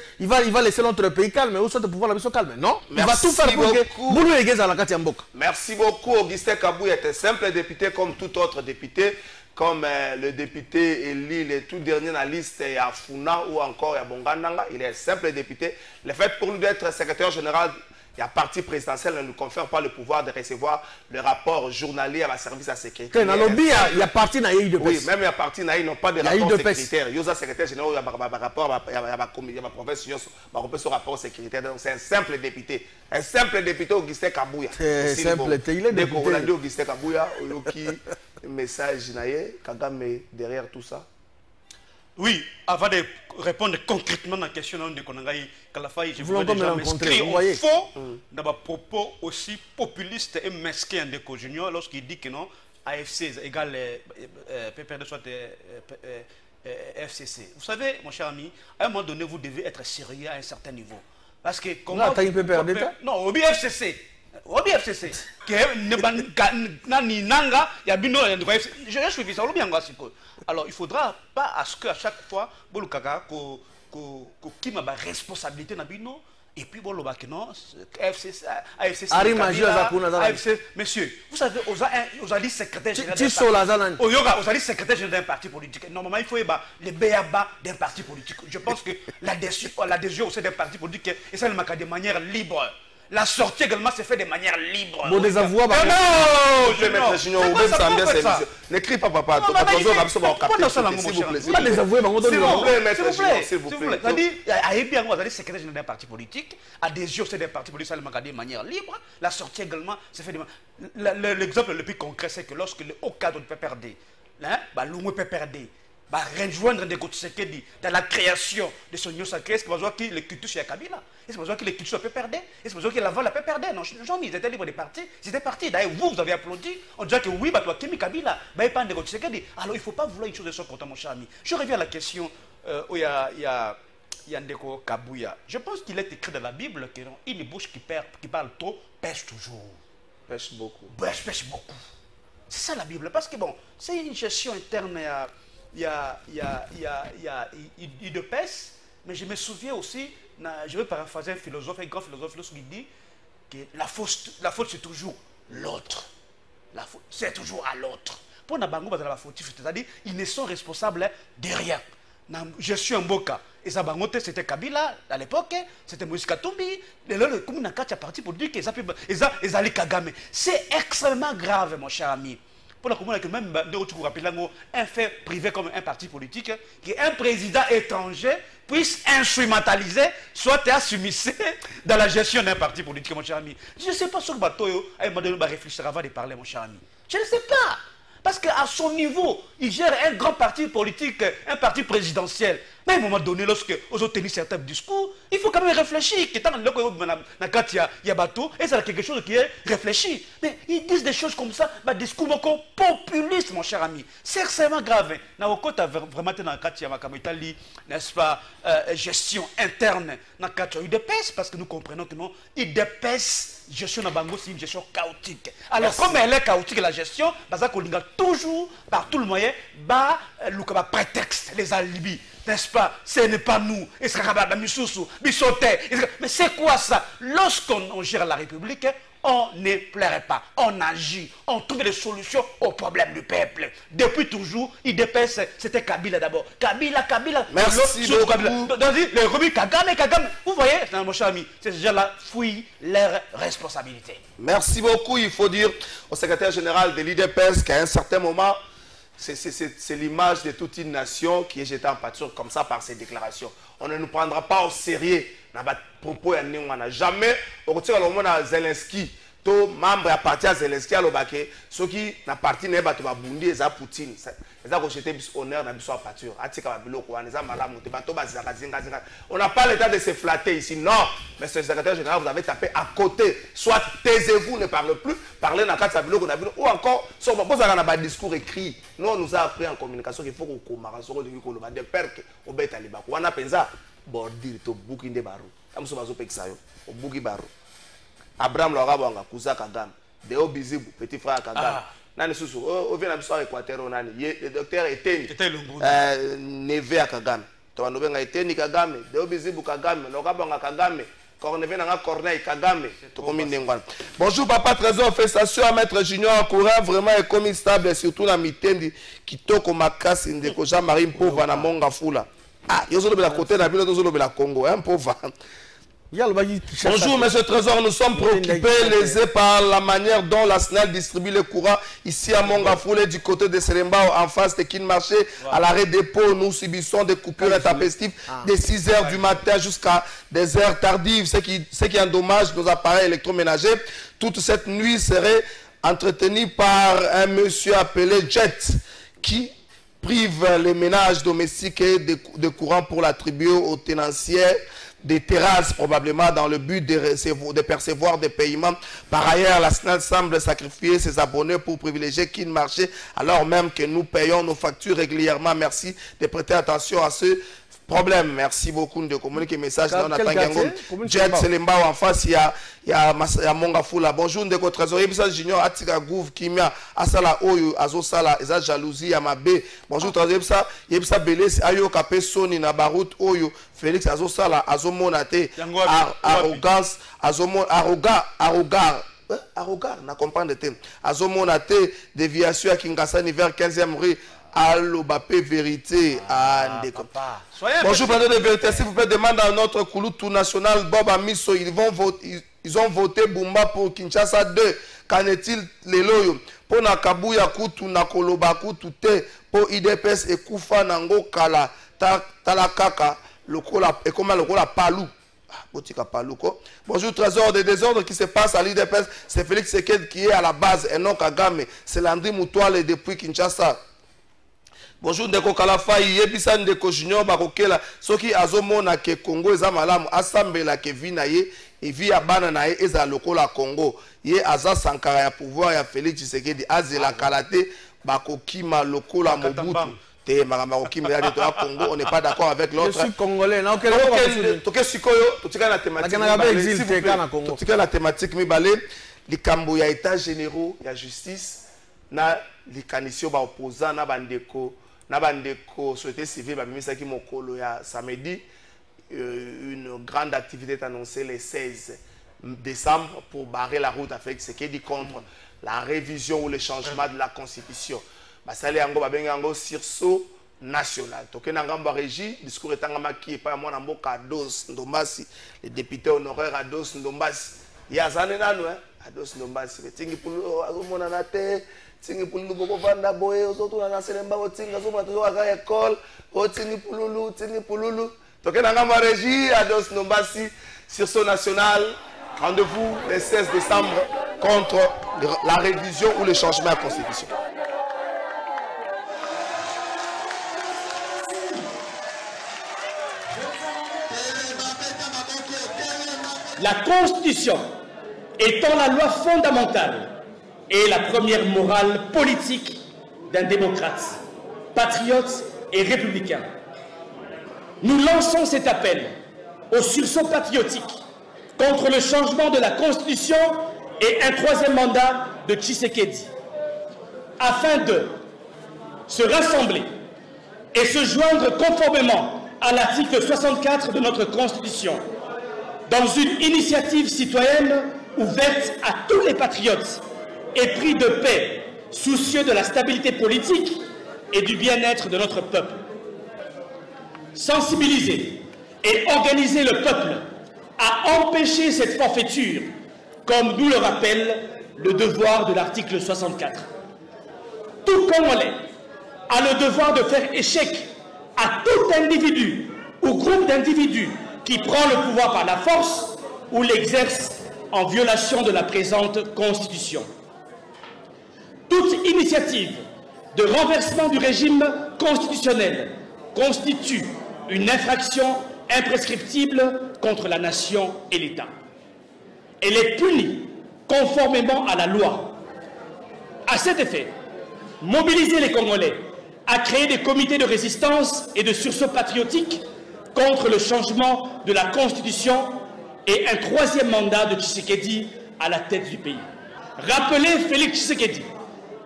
notre pays calme mais où soit le pouvoir la mission calme non? Il va tout faire pour que Boulou Egez à la Katiamboka. Merci beaucoup Augustin Kabouya est un simple député comme tout autre député. Comme le député élu, le tout dernier dans la liste, il y a Funa ou encore il y a Bongandanga, il est un simple député. Le fait pour lui d'être secrétaire général, il y a parti présidentiel, ne nous confère pas le pouvoir de recevoir le rapport journalier à la service à sécurité. Dans le lobby, il y a parti dans l'IDPS. Oui, même il y a parti dans l'IDPS, ils n'ont pas de rapport sécuritaire. Il y a un secrétaire général, il y a un rapport, il y a un province, il y a un rapport sécuritaire. Donc c'est un simple député. Un simple député Augustin Kabouya. C'est simple, il est député. On a dit Augustin Kabouya, qui message Kagame derrière tout ça. Oui, avant de répondre concrètement à la question de Konangaï Kalafai, je voudrais déjà m'inscrire au faux dans ma propos aussi populiste et mesquin de Co Junior lorsqu'il dit que non, AFC égale PPRD soit FCC. Vous savez, mon cher ami, à un moment donné, vous devez être sérieux à un certain niveau. Parce que comment... Non, au BFCC. Au BFCC. Alors, il ne faudra pas à ce qu'à chaque fois, qui m'a responsabilité na bino et puis bon le bac non AFC monsieur vous savez aux alliés secrétaire général secrétaire général d'un parti politique normalement il faut les béaba d'un parti politique je pense que l'adhésion au sein d'un parti politique et ça de manière libre. La sortie également se fait de manière libre. Bon, des avoues, non, je vais mettre Junior, n'écris pas, papa. S'il vous plaît. Pas des avoués, s'il vous plaît. C'est-à-dire, il y a secrétaire général d'un parti politique, adhésion c'est d'un parti politique, ça de manière libre. La sortie également se fait de manière. L'exemple le plus concret, c'est que lorsque le haut cadre peut perdre, l'Oumou peut perdre. Rejoindre des Tshisekedi dans la création de son union sacrée, est-ce que vous avez les cultures chez Kabila? Est-ce que vous avez que les cultures peuvent perdre? Est-ce que vous avez que la voix peut perdre? Non, ils étaient libres de partir, ils étaient partis. D'ailleurs, vous avez applaudi, on dirait que oui, toi, Kimi Kabila, pas de Tshisekedi. Alors, il ne faut pas vouloir une chose de son côté, mon cher ami. Je reviens à la question où il y a Ndeko Kabouya. Je pense qu'il est écrit dans la Bible qu'une bouche qui parle trop pêche toujours. Pêche beaucoup. Pêche beaucoup. C'est ça la Bible, parce que bon, c'est une gestion interne. Il y a de pèse, mais je me souviens aussi, je vais paraphraser un grand philosophe, lorsqu'il dit que la faute c'est toujours l'autre. C'est toujours à l'autre. Pour Nabango, c'est-à-dire ils ne sont responsables de rien. Je suis un Mboka. Et ça, c'était Kabila à l'époque, c'était Moïse Katumbi. Le parti pour dire qu'ils allaient Kagame. C'est extrêmement grave, mon cher ami. Pour la commune, même un fait privé comme un parti politique, qu'un président étranger puisse instrumentaliser, soit s'immiscer dans la gestion d'un parti politique, mon cher ami. Je ne sais pas sur le bateau, il m'a donné de réfléchir avant de parler, mon cher ami. Je ne sais pas. Parce qu'à son niveau, il gère un grand parti politique, un parti présidentiel. Mais à un moment donné, lorsque vous avez tenu certains discours, il faut quand même réfléchir. Que il y a bateau, et c'est quelque chose qui est réfléchi. Mais ils disent des choses comme ça, des discours populistes, mon cher ami. C'est extrêmement grave. Vraiment, n'est-ce pas, gestion interne, il dépasse, parce que nous comprenons que non, il dépasse. Gestion Nabango, c'est une gestion chaotique. Alors, comme elle est chaotique, la gestion, toujours, par tout le moyen, le prétexte, les alibis. N'est-ce pas? Ce n'est pas nous. Mais c'est quoi ça? Lorsqu'on gère la République, on ne plairait pas. On agit. On trouve des solutions aux problèmes du peuple. Depuis toujours, il dépasse. C'était Kabila d'abord. Kabila. Merci beaucoup. Les remis Kagame. Vous voyez, mon cher ami, ces gens-là fouillent leurs responsabilités. Merci beaucoup. Il faut dire au secrétaire général de l'IDPS qu'à un certain moment, c'est l'image de toute une nation qui est jetée en pâture comme ça par ces déclarations. On ne nous prendra pas au sérieux. Propos jamais au côté de Zelensky, tout membre à partir de Zelensky à l'Obake, ceux qui n'a parti n'est pas Bundi et Poutine. Ils ont rejeté honneur dans la pâture. On n'a pas le temps de se flatter ici. Non, mais ce secrétaire général, vous avez tapé à côté. Soit taisez-vous, ne parlez plus, parlez dans le bilo ou encore, sur un discours écrit. Nous, on nous a appris en communication qu'il faut qu'on commence de père au bête à l'Ibac. On a pensé, bordir, to bouki de barou. Amso bazo peksayo, au bouki barou. Abraham Lorabanga, Kouza Kagame, Deo Bizibou, petit frère Kagame. Nani Soussou, au vient d'abord Équateur, le docteur Eteni, Neve à Kagame. Toi, nous venons à Eteni Kagame, Deo Bizibou Kagame, Lorabanga Kagame, Corneille Kagame. Bonjour Papa Trésor, félicitations à Maître Junior Courant, vraiment un commis stable, surtout la mitendi, qui toque au Makas, Indeko, Jean-Marie Pauvre, na Monga Fula. Ah, il y a un côté de la ville, il y a un Congo, un pauvre. Bonjour, Monsieur Trésor, nous sommes préoccupés, lésés par la manière dont la SNEL distribue le courant ici à Mongafoulé, du côté de Serembao, en face de Kinmarché, à l'arrêt dépôt. Nous subissons des coupures intempestives de 6 h du matin jusqu'à des heures tardives, ce qui endommage nos appareils électroménagers. Toute cette nuit serait entretenue par un monsieur appelé Jet, qui prive les ménages domestiques de courant pour l'attribuer aux tenanciers des terrasses, probablement dans le but de percevoir des paiements. Par ailleurs, la SNEL semble sacrifier ses abonnés pour privilégier Kinmarché, alors même que nous payons nos factures régulièrement. Merci de prêter attention à ce problème. Merci beaucoup de communiquer message. Quel quartier? Jet Selemba en face, il y a Monga Fula. Bonjour, Ndeko Trésorier. Bisa Junior Atika Gouv Kimia Asala Oyo Azo Sala Eza jalousie Amabe. Bonjour Trésorier. Bisa Yebisa Beles Ayo Kapé Soni na Barut Oyo Félix Azo Sala Azo Monate arrogance Azo arrogant, na comprendre te. Azo Monate déviation à Kingasani vers 15e rue. Allo Bapé vérité à bonjour pendant de vérité s'il vous plaît demande à notre Kouloutou national Bob Amiso ils ont voté Bumba pour Kinshasa 2 qu'en est-il les loyaux pour Nakabuya Koutou Nakoloba Koutou te pour IDPS et Koufa Nango Kala Talakaka lokola et comment lokola Palou Botika Palouko. Bonjour trésor des désordres qui se passe à l'IDPS c'est Félix Seked qui est à la base et non Kagame c'est Landry Moutouale depuis Kinshasa. Bonjour Ndeko Kalafai, Yebisa Ndeko Junior Bakokela, Soki Azomona ke Congo eza malamu, Asambela ke Vinaye, et via Bananaye eza lokola Congo. Ye Aza Sankara ya pouvoir ya Félix Tshisekedi, Azela Kalate, Bakokima lokola Mobutu. Te Maramaki Média de Congo, on n'est pas d'accord avec l'autre. Je suis congolais, non, quel est Sikoyo, tu la thématique. Tu la thématique, mi balé, les Cambo ya état généraux, ya justice, na les canisio ba opposant na bandeko. Nabandeko société civile Babimisa Mokolo ya samedi une grande activité est annoncée le 16 décembre pour barrer la route avec ce qui dit contre la révision ou le changement de la constitution. Basale yango babengango sursaut national. Toke nangamba régie discours etangama qui pas moi na mboka Ados Ndombasi le député honoraire Ados Ndombasi. Yazane nanu Ados Ndombasi betingi pour azomona na te tingi pululu boko vanda boye ozoto na selemba otinga zoma to aka école otingi pululu toke nangamba régie Ados Ndombasi sur son national. Rendez-vous le 16 décembre contre la révision ou le changement de la constitution. La Constitution étant la loi fondamentale et la première morale politique d'un démocrate, patriote et républicain. Nous lançons cet appel au sursaut patriotique contre le changement de la Constitution et un troisième mandat de Tshisekedi, afin de se rassembler et se joindre conformément à l'article 64 de notre Constitution, dans une initiative citoyenne ouverte à tous les patriotes, épris de paix, soucieux de la stabilité politique et du bien-être de notre peuple. Sensibiliser et organiser le peuple à empêcher cette forfaiture, comme nous le rappelle le devoir de l'article 64. Tout Congolais a le devoir de faire échec à tout individu ou groupe d'individus qui prend le pouvoir par la force ou l'exerce en violation de la présente Constitution. Toute initiative de renversement du régime constitutionnel constitue une infraction imprescriptible contre la nation et l'État. Elle est punie conformément à la loi. À cet effet, mobiliser les Congolais à créer des comités de résistance et de sursaut patriotique contre le changement de la Constitution et un troisième mandat de Tshisekedi à la tête du pays. Rappeler Félix Tshisekedi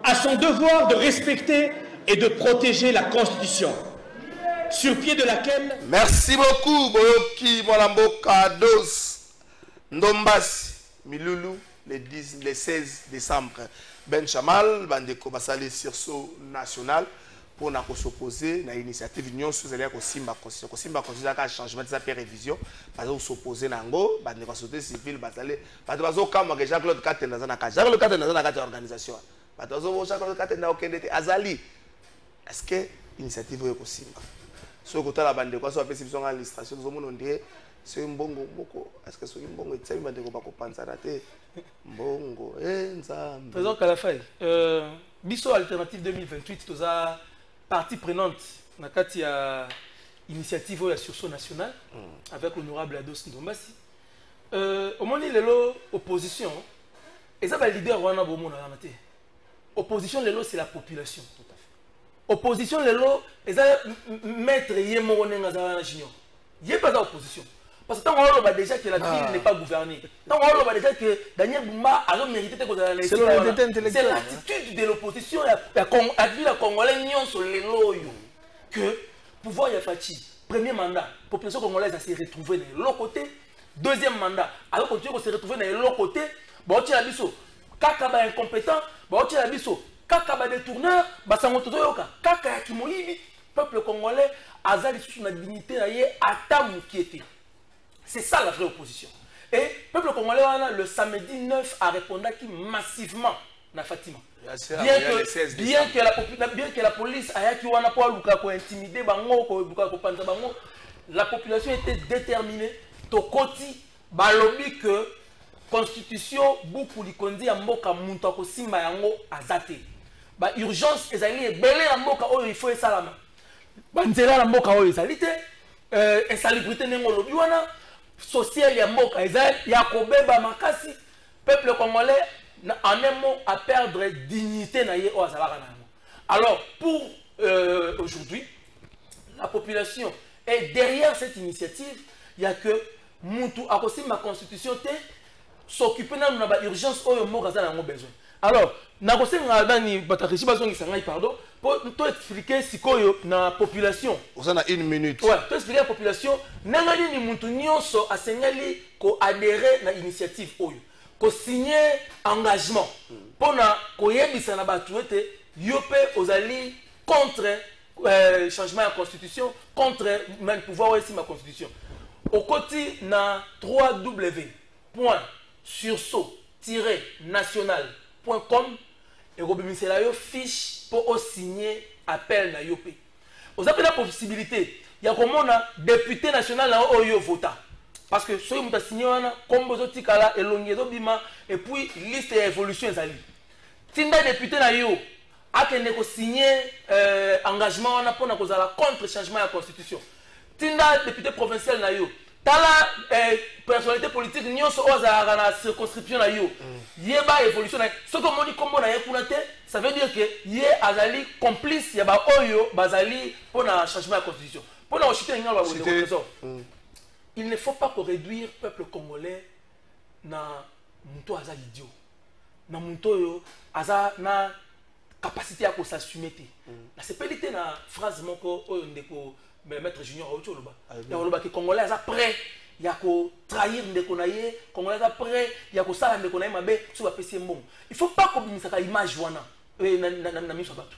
à son devoir de respecter et de protéger la Constitution, sur pied de laquelle... Merci beaucoup, Boyoki Molamboka Dos Ndombasi Milulu, le 16 décembre. Ben Chamal, Bandeko Basale Sursaut National, pour s'opposer à l'initiative Union sous l'air au Simba Constitution. Au Simba Constitution, il y a un changement de sa révision. Parce s'opposer à Nango, la société civile, parce que Jacques-Claude Katen dans la Jacques-Claude Katen dans la organisation. Jacques-Claude Katen dans la Azali. Est-ce que l'initiative est au Simba? Ce côté la bande de quoi soit perception en illustration, nous avons dit c'est un bongo beaucoup. Est-ce que c'est un bongo? C'est une bande de quoi penser à la tête. Bongo, Président Kalafay, Bisso Alternative 2028, tu as partie prenante dans la initiative de la sursaut nationale avec l'honorable Ados Ndombasi. Au moment où l'opposition, et ça va leader Rwanda Bomo na Opposition, c'est la population. Tout à fait. opposition lelo eza maître yemo nenga za junior yé pas opposition parce que tant on va déjà que la ville n'est pas gouvernée tant on va déjà que Daniel Bumba a mérité que c'est l'attitude de l'opposition la congolais nion sur lelo yo que pouvoir ya fati premier mandat population congolaise a se retrouver de l'autre côté deuxième mandat alors continuer se retrouver de l'autre côté bon tu la biso kaka ba incompétent bon tu la biso kaka ba détourneur ba sangoto yoka kaka ya kimoyibi peuple congolais azali sous la dignité na ye atamu qui était. C'est ça la vraie opposition. Et le peuple congolais le samedi 9 a répondu massivement na Fatima. Bien que la police aya ki wana po luka ko intimider bango ko luka ko panza bango, la population était déterminée to koti balobi que constitution beaucoup likondi ya mboka muntu ko simba yango azate. Ba urgence ezali ebele na mboka oyo il faut esalama. Ba nzela na mboka oyo ezali te insalubrité nengo lobi wana social ya mboka ezali ya kobeba makasi peuple congolais en un mot à perdre dignité na ye o azalaka na yango. Alors pour aujourd'hui la population est derrière cette initiative. Il y a que mutu akosimba constitution te s'occuper na ba urgence oyo mboka za nango besoin. Alors nakosenga dani batarishi bazongisa ngai pardon pour tout expliquer sikoyo na population. On a une minute. Ouais, tout expliquer la population nanga ni muntu nyonso asengali ko adhérer na initiative oyo. Ko signer engagement pona ko yebisa na batu ete yope ozali contre changement de la constitution, contre même pouvoir aussi ma constitution. Au côté na 3w.sursaut-national.com et rebimisela yo fiche pour signer appel na yopé. Vous avez la possibilité, il y a comme député national na oyo vota. Parce que ceux qui ont signé comme bozoti kala elongezo bima et puis liste évolution ezali. Tinda député na yo a ko signer engagement na pona kozala contre changement de la constitution. Tinda député provincial na yo tala personnalité politique nyonso ozala na circonscription na yo yeba évolution na ce que moni kombo na yekuna te ça veut dire que yé azali complice ya ba oyo bazali pona changement de la constitution pona ochiter ngalo ba trésor. Il ne faut pas qu'on réduire le peuple congolais na muto aza idiot na muto yo aza na capacité à s'assumer te na sepelité na phrase moko oyo ndeko maître junior ocholoba ya oloba que congolais aza prêt ya ko trahir ndeko na ye congolais aza prêt ya ko sala ndeko na ye mabe so ba pesi mbongo. Il faut pas qu'on bimisa ka image wana na miso bato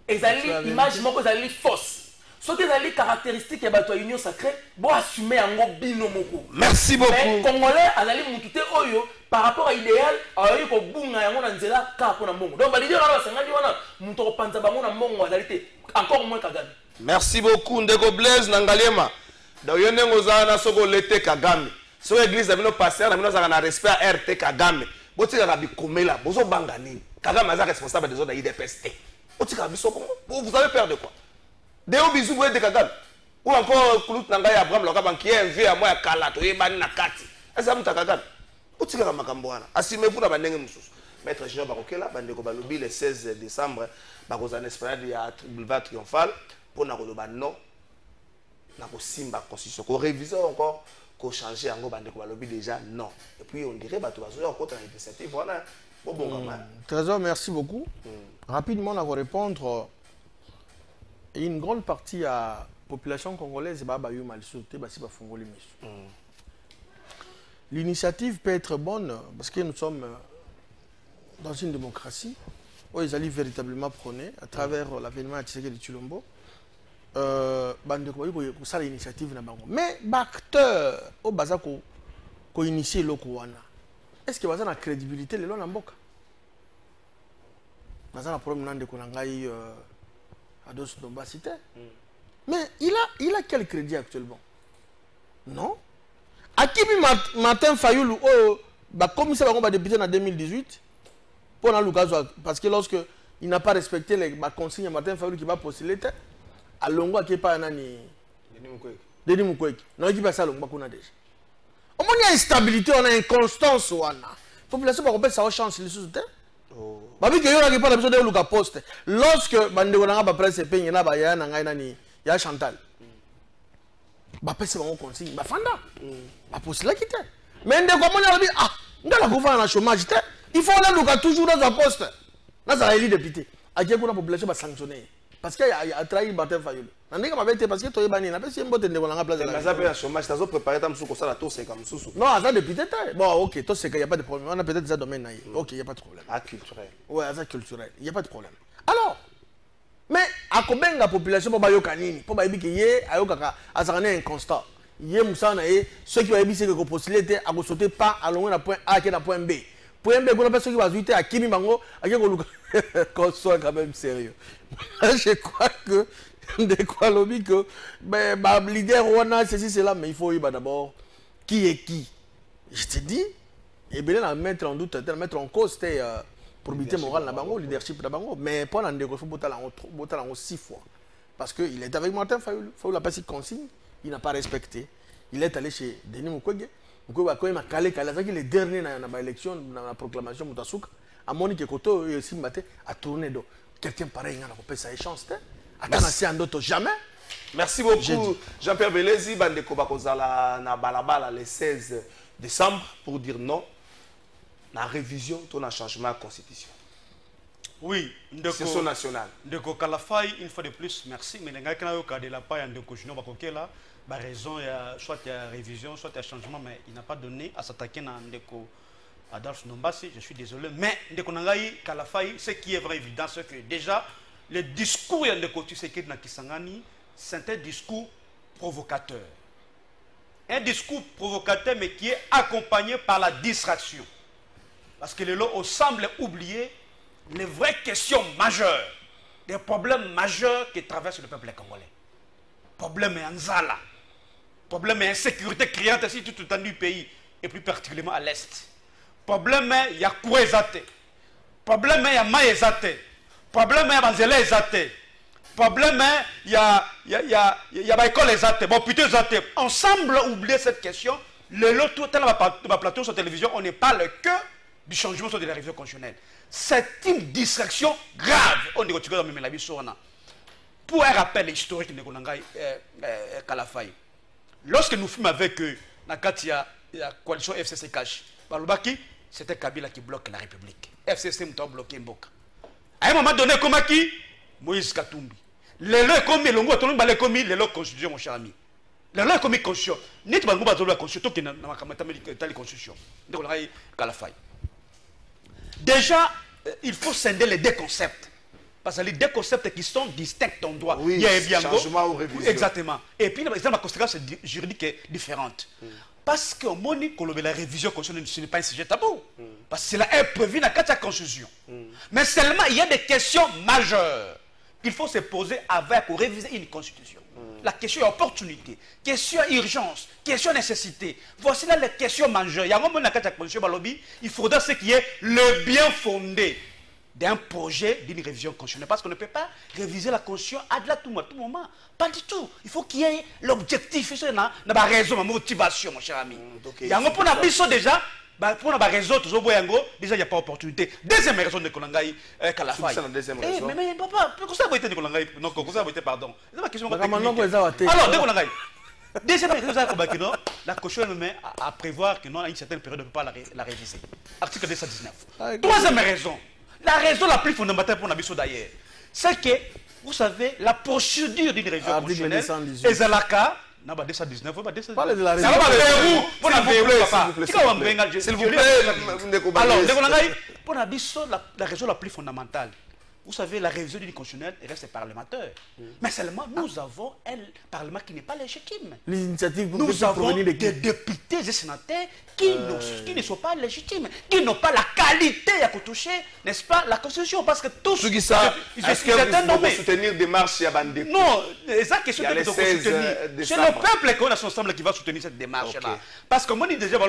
ezali image moko ezali fausse. Ce qui est les caractéristiques de la union sacrée, bon assumer un gros binomoko. Merci beaucoup. Mais Congolais, à la limite, par rapport à l'idéal, à eu ko bunga yango na nzela ka ko na mbongo. Donc l'idée là c'est ngandi wana muto panza bango na mbongo azalité encore moins Kagame. Merci beaucoup Ndeko Blaise Nangaliema. Donc yo nengo za na soko lete Kagame. So église na bino pasteur na bino za na respect à RT Kagame. Botika ka bikomela, bozo bangani. Kagame aza responsable des autres IDPST. Botika biso Congo. Vous avez peur de quoi? Deo bisou boye de Kagame. Ou encore Koulout Nangaya Abraham Lokaba qui est envié à moi à Kalato et Bani Nakati. Est-ce que Kagame? Botika makambo wana. Assumez-vous na bandenge mususu. Maître Jean Barokela bandeko balobi le 16 décembre bakozana esplanade ya boulevard triomphal pour na koloba non na ko simba constitution ko réviser encore ko changer yango bandeko balobi déjà non. Et puis on dirait bato bazoya encore dans l'initiative voilà. Trésor, merci beaucoup. Rapidement on va répondre. Une grande partie de la population congolaise est mal sauté, l'initiative peut être bonne parce que nous sommes dans une démocratie où ils allaient véritablement prôner à travers l'avènement de Tshisekedi Tshilombo. Ça l'initiative mais l'acteur au baza ko initier l'okouana. Est-ce que baza na crédibilité le long n'amboka? Baza na problème de konangai mais il a quel crédit actuellement? Non. Akibi Martin Fayoulou, comme ça va débuter en 2018, parce que lorsque il n'a pas respecté les consignes de Martin Fayoulou qui va postuler, à Longo qui est pas un Denis Mukwege. Non, il dit pas ça, Longo qu'on a déjà. Au moins il y a instabilité, on a inconstance. La population va repérer sa chance, il est sous terre. Babi que yo n'a pas besoin de luka poste. Lorsque bande ko nga ba presse peigne na ba ya na ngai nani ya Chantal. Ba pese ba consigne ba fanda. Ba poste la quitter. Mais ndeko mo na bi ah ngala ko va na chômage te. Il faut la luka toujours dans un poste. Na ça élit député. A qui ko na population ba sanctionner. Parce qu'il a trahi Martin Fayulu. Nandé comme avait été parce que toi bani na pese mbote ndeko na place. Mais ça peut être chômage, ça zo préparer ta msou ko ça la tour c'est comme sous. Non, ça député. Bon, OK, toi c'est qu'il y a pas de problème. On a peut-être ça domaine là. OK, il y a pas de problème. Ah culturel. Ouais, ça culturel. Il y a pas de problème. Alors, mais à combien la population pour bayo kanini, pour bayo ki yé ayo kaka azarane inconstant. Yé musana yé ceux qui bayo c'est que possibilité à sauter pas à loin à point A qui est à point B. Point B qu'on a personne qui va ajouter à Kimi Bango à qui qu'on soit quand même sérieux. Je crois que de quoi lobby que ben leader on a ceci cela mais il faut y d'abord qui est qui. Je te dis et bien là mettre en doute, mettre en cause probité morale na bango, leadership na bango, mais pas dans des faut botter en 6 fois parce que il est avec Martin Fayulu, Fayulu a pas si consigne, il n'a pas respecté. Il est allé chez Denis Mukwege. Mukwege quand il m'a calé le dernier dans la élection dans la proclamation Mutasuka à Monique Koto aussi matin a tourné donc quelqu'un pareil n'a pas sa chance à canasser en d'autres jamais. Merci beaucoup Jean-Pierre Belezi bandeko bakozala na balabala le 16 décembre pour dire non. La révision de la changement de la constitution. Oui, c'est son national. Ndeko Kalafay, une fois de plus, merci. Mais les gens qui ont de la paille, Ndeko Junior Bakoke là, raison, soit il y a révision, soit il y a changement, mais il n'a pas donné à s'attaquer à Ndeko Adolphe Nombasi. Je suis désolé. Mais Ndeko Nangaï Kalafay, ce qui est vrai évident, c'est que déjà, le discours de Ndeko Tshisekedi na Kisangani, c'est un discours provocateur. Un discours provocateur, mais qui est accompagné par la distraction. Parce que les lots semblent oublier les vraies questions majeures, des problèmes majeurs qui traversent le peuple congolais. Problème en Zala, problème insécurité criante ici tout le temps du pays, et plus particulièrement à l'Est. Problème il y a Kouezate, problème il y a Maezate, problème il y a Banzele Ezate, problème il y a Baïkol Ezate, bon putain Ezate. On semble oublier cette question. Le lot tout à l'heure, plateau sur télévision, on ne parle que du changement de la révision constitutionnelle. C'est une distraction grave. On dit que tu vas me la vie pour un rappel historique de Kalafay. Lorsque nous fûmes avec la coalition FCC Cash, c'était Kabila qui bloque la République. FCC m'a bloqué Mboka. À un moment donné, comme qui Moïse Katumbi. Les lois comme les longues, les commis, les lois constitution, mon cher ami. Les lois comme constitution. Ni tu vas la constitution, qui n'a pas la constitution. Donc, Kalafay. Déjà, il faut scinder les deux concepts. Parce que les deux concepts qui sont distincts en droit. Oui, il y a changement ou révision. Exactement. Et puis, la conséquence juridique est différente. Parce que la révision constitutionnelle, ce n'est pas un sujet tabou. Parce que cela est prévu dans la Constitution. Mais seulement, il y a des questions majeures qu'il faut se poser avec ou réviser une Constitution. La question est opportunité, question urgence, question nécessité. Voici là les questions majeures. Il y a un moment dans il faudra ce qui est le bien fondé d'un projet d'une révision constitutionnelle. Parce qu'on ne peut pas réviser la Constitution à tout moment. Pas du tout. Il faut qu'il y ait l'objectif. Il y a une raison, une motivation, mon cher ami. Il y a un point déjà. Pour la raison, déjà il n'y a pas d'opportunité. Deuxième raison de Kolangay Kalafay. Mais papa, pourquoi ça a été de Kolangay? Non, pourquoi ça a été, pardon. C'est ma question. Alors, de Kolangay. Deuxième raison, la Constitution met à prévoir que non, à une certaine période, on ne peut pas la réviser. Article 219. Troisième raison, la raison la plus fondamentale pour Nabiso d'ailleurs, c'est que, vous savez, la procédure d'une révision constitutionnelle, Ezalaka, non, 219, parlez de la révision. S'il vous plaît, alors, pour la raison la plus fondamentale, vous savez, la révision du constitutionnel reste parlementaire. Mais seulement, nous avons un parlement qui n'est pas légitime. Nous avons des députés et sénateurs qui ne sont pas légitimes, qui n'ont pas la qualité à toucher, n'est-ce pas, la Constitution. Parce que tous... Est-ce que vous pouvez soutenir des marches à Bandé? Non, c'est la question de soutenir. C'est le peuple qu'on a ensemble qui va soutenir cette démarche-là. Parce que moi, on déjà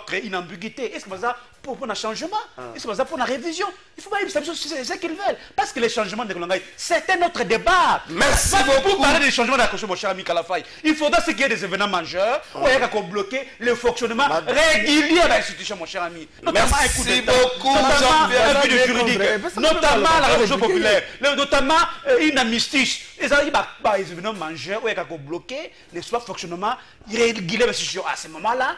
créer une ambiguïté. Est-ce que ça pour un changement? Est-ce que ça pour une révision? Il faut pas c'est ce qu'ils veulent. Parce que les changements de Kolangay, c'est un autre débat. Merci beaucoup. Pour parler des changements de la Constitution, mon cher ami Kalafay, il faudra qu'il y ait des événements majeurs où il y a qu'à bloquer le fonctionnement régulier de l'institution, mon cher ami. Merci beaucoup, Jean-Pierre vide juridique, notamment la révolution populaire, notamment une amnistie. Les événements majeurs où il y a bloqué les soins fonctionnement irrégulier. À ce moment-là,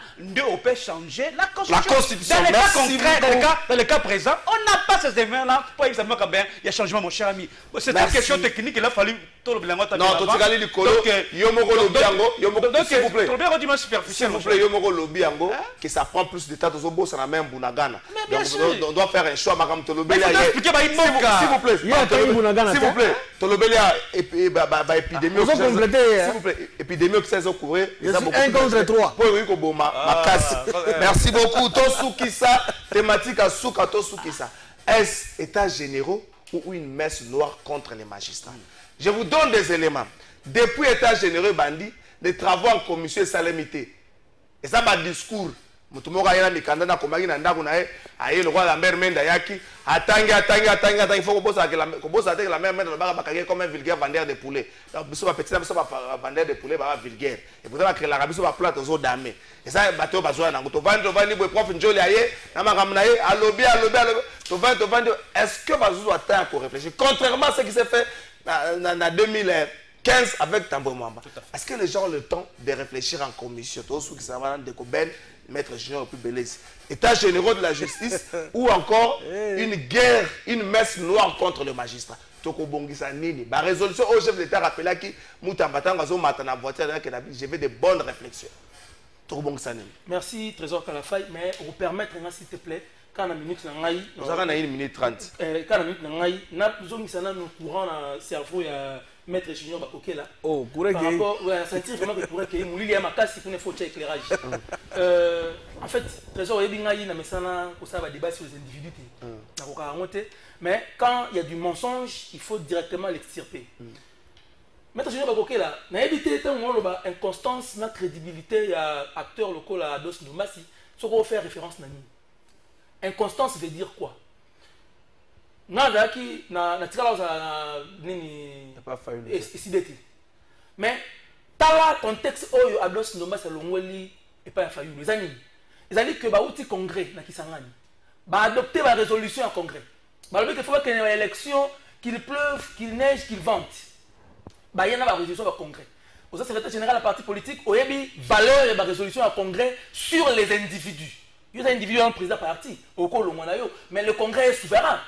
on peut changer la Constitution. Dans les cas concrets, dans les cas présents, on n'a pas ces événements-là. Pour examiner combien il y a changement, mon cher ami. C'est une question technique, il a fallu tout le blanc. Non, tu as dit s'il vous plaît. S'il vous plaît, Yomoko Lobiango, que ça prend plus de temps, ça n'a même Bounagana. On doit faire un choix, Madame Tolobelia. S'il vous plaît, s'il vous plaît, Tolobelia, épidémie. S'il vous plaît, épidémie que ça a couvert. 1 contre 3. Merci beaucoup. Tosukisa, thématique à Souka, Tosukisa. Est-ce état généraux ou une messe noire contre les magistrats? Je vous donne des éléments. Depuis état généraux bandit, les travaux en commission salamité. Et ça, ma discours. Mutumoka yana mikanda na komaki na ndaku na aye le roi la mère menda yaki atangi il faut que la mère menda ba bakage comme un vulgaire vendeur de poulet. Donc biso ba petit biso ba vendeur de poulet ba vulgaire. Et pourtant que la biso ba plate aux damé. Et ça bateau ba zoa na to vendre bo prof njoli aye na makamna ye alobi to vendre est-ce que ba zoa temps pour réfléchir contrairement à ce qui s'est fait en 2015 avec Tambo Mwamba. Est-ce que les gens ont le temps de réfléchir en commission? Tous ceux qui savent de Koben, Maître Junior plus Belez, état généraux de la justice ou encore une guerre, une messe noire contre le magistrat. Toko Bongisa Nini. La résolution au chef d'État rappela qui Moutambatanga zo matana voiture je vais de bonnes réflexions. Toko Bongisa Nini. Merci Trésor Kalafay, mais vous permettre s'il te plaît quand la minute nangai. Nous avons 1 minute 30. Quand la minute nangai, na besoin que nous courant dans cerveau ya Maître Junior Bakoke là. Oh, pour par rapport à sentir vraiment que pour que Mouli a ma casse pour ne faut éclairage. En fait, Trésor Ebingaï na mesana pour ça va débat sur les individus. Mais quand il y a du mensonge, il faut directement l'extirper. Maître Junior Bakoke là, na évité inconstance, na crédibilité, il y a acteur local à Dos Noumasi, ce qu'on fait référence nani. Inconstance veut dire quoi? Nandaki na tikala za nini esideti. Mais tala contexte oyo Ados Noumasi longweli et pas fayu. Les amis, ils allaient que ba outil congrès na Kisangani. Ba adopter la résolution en congrès. Ba le qu'il faut qu'il y ait une élection, qu'il pleuve, qu'il neige, qu'il vente. Ba y a une résolution au congrès. Au secrétaire général de la parti politique, il y a une valeur de la résolution au congrès sur les individus. Il y a un individu en président parti, mais le congrès est souverain.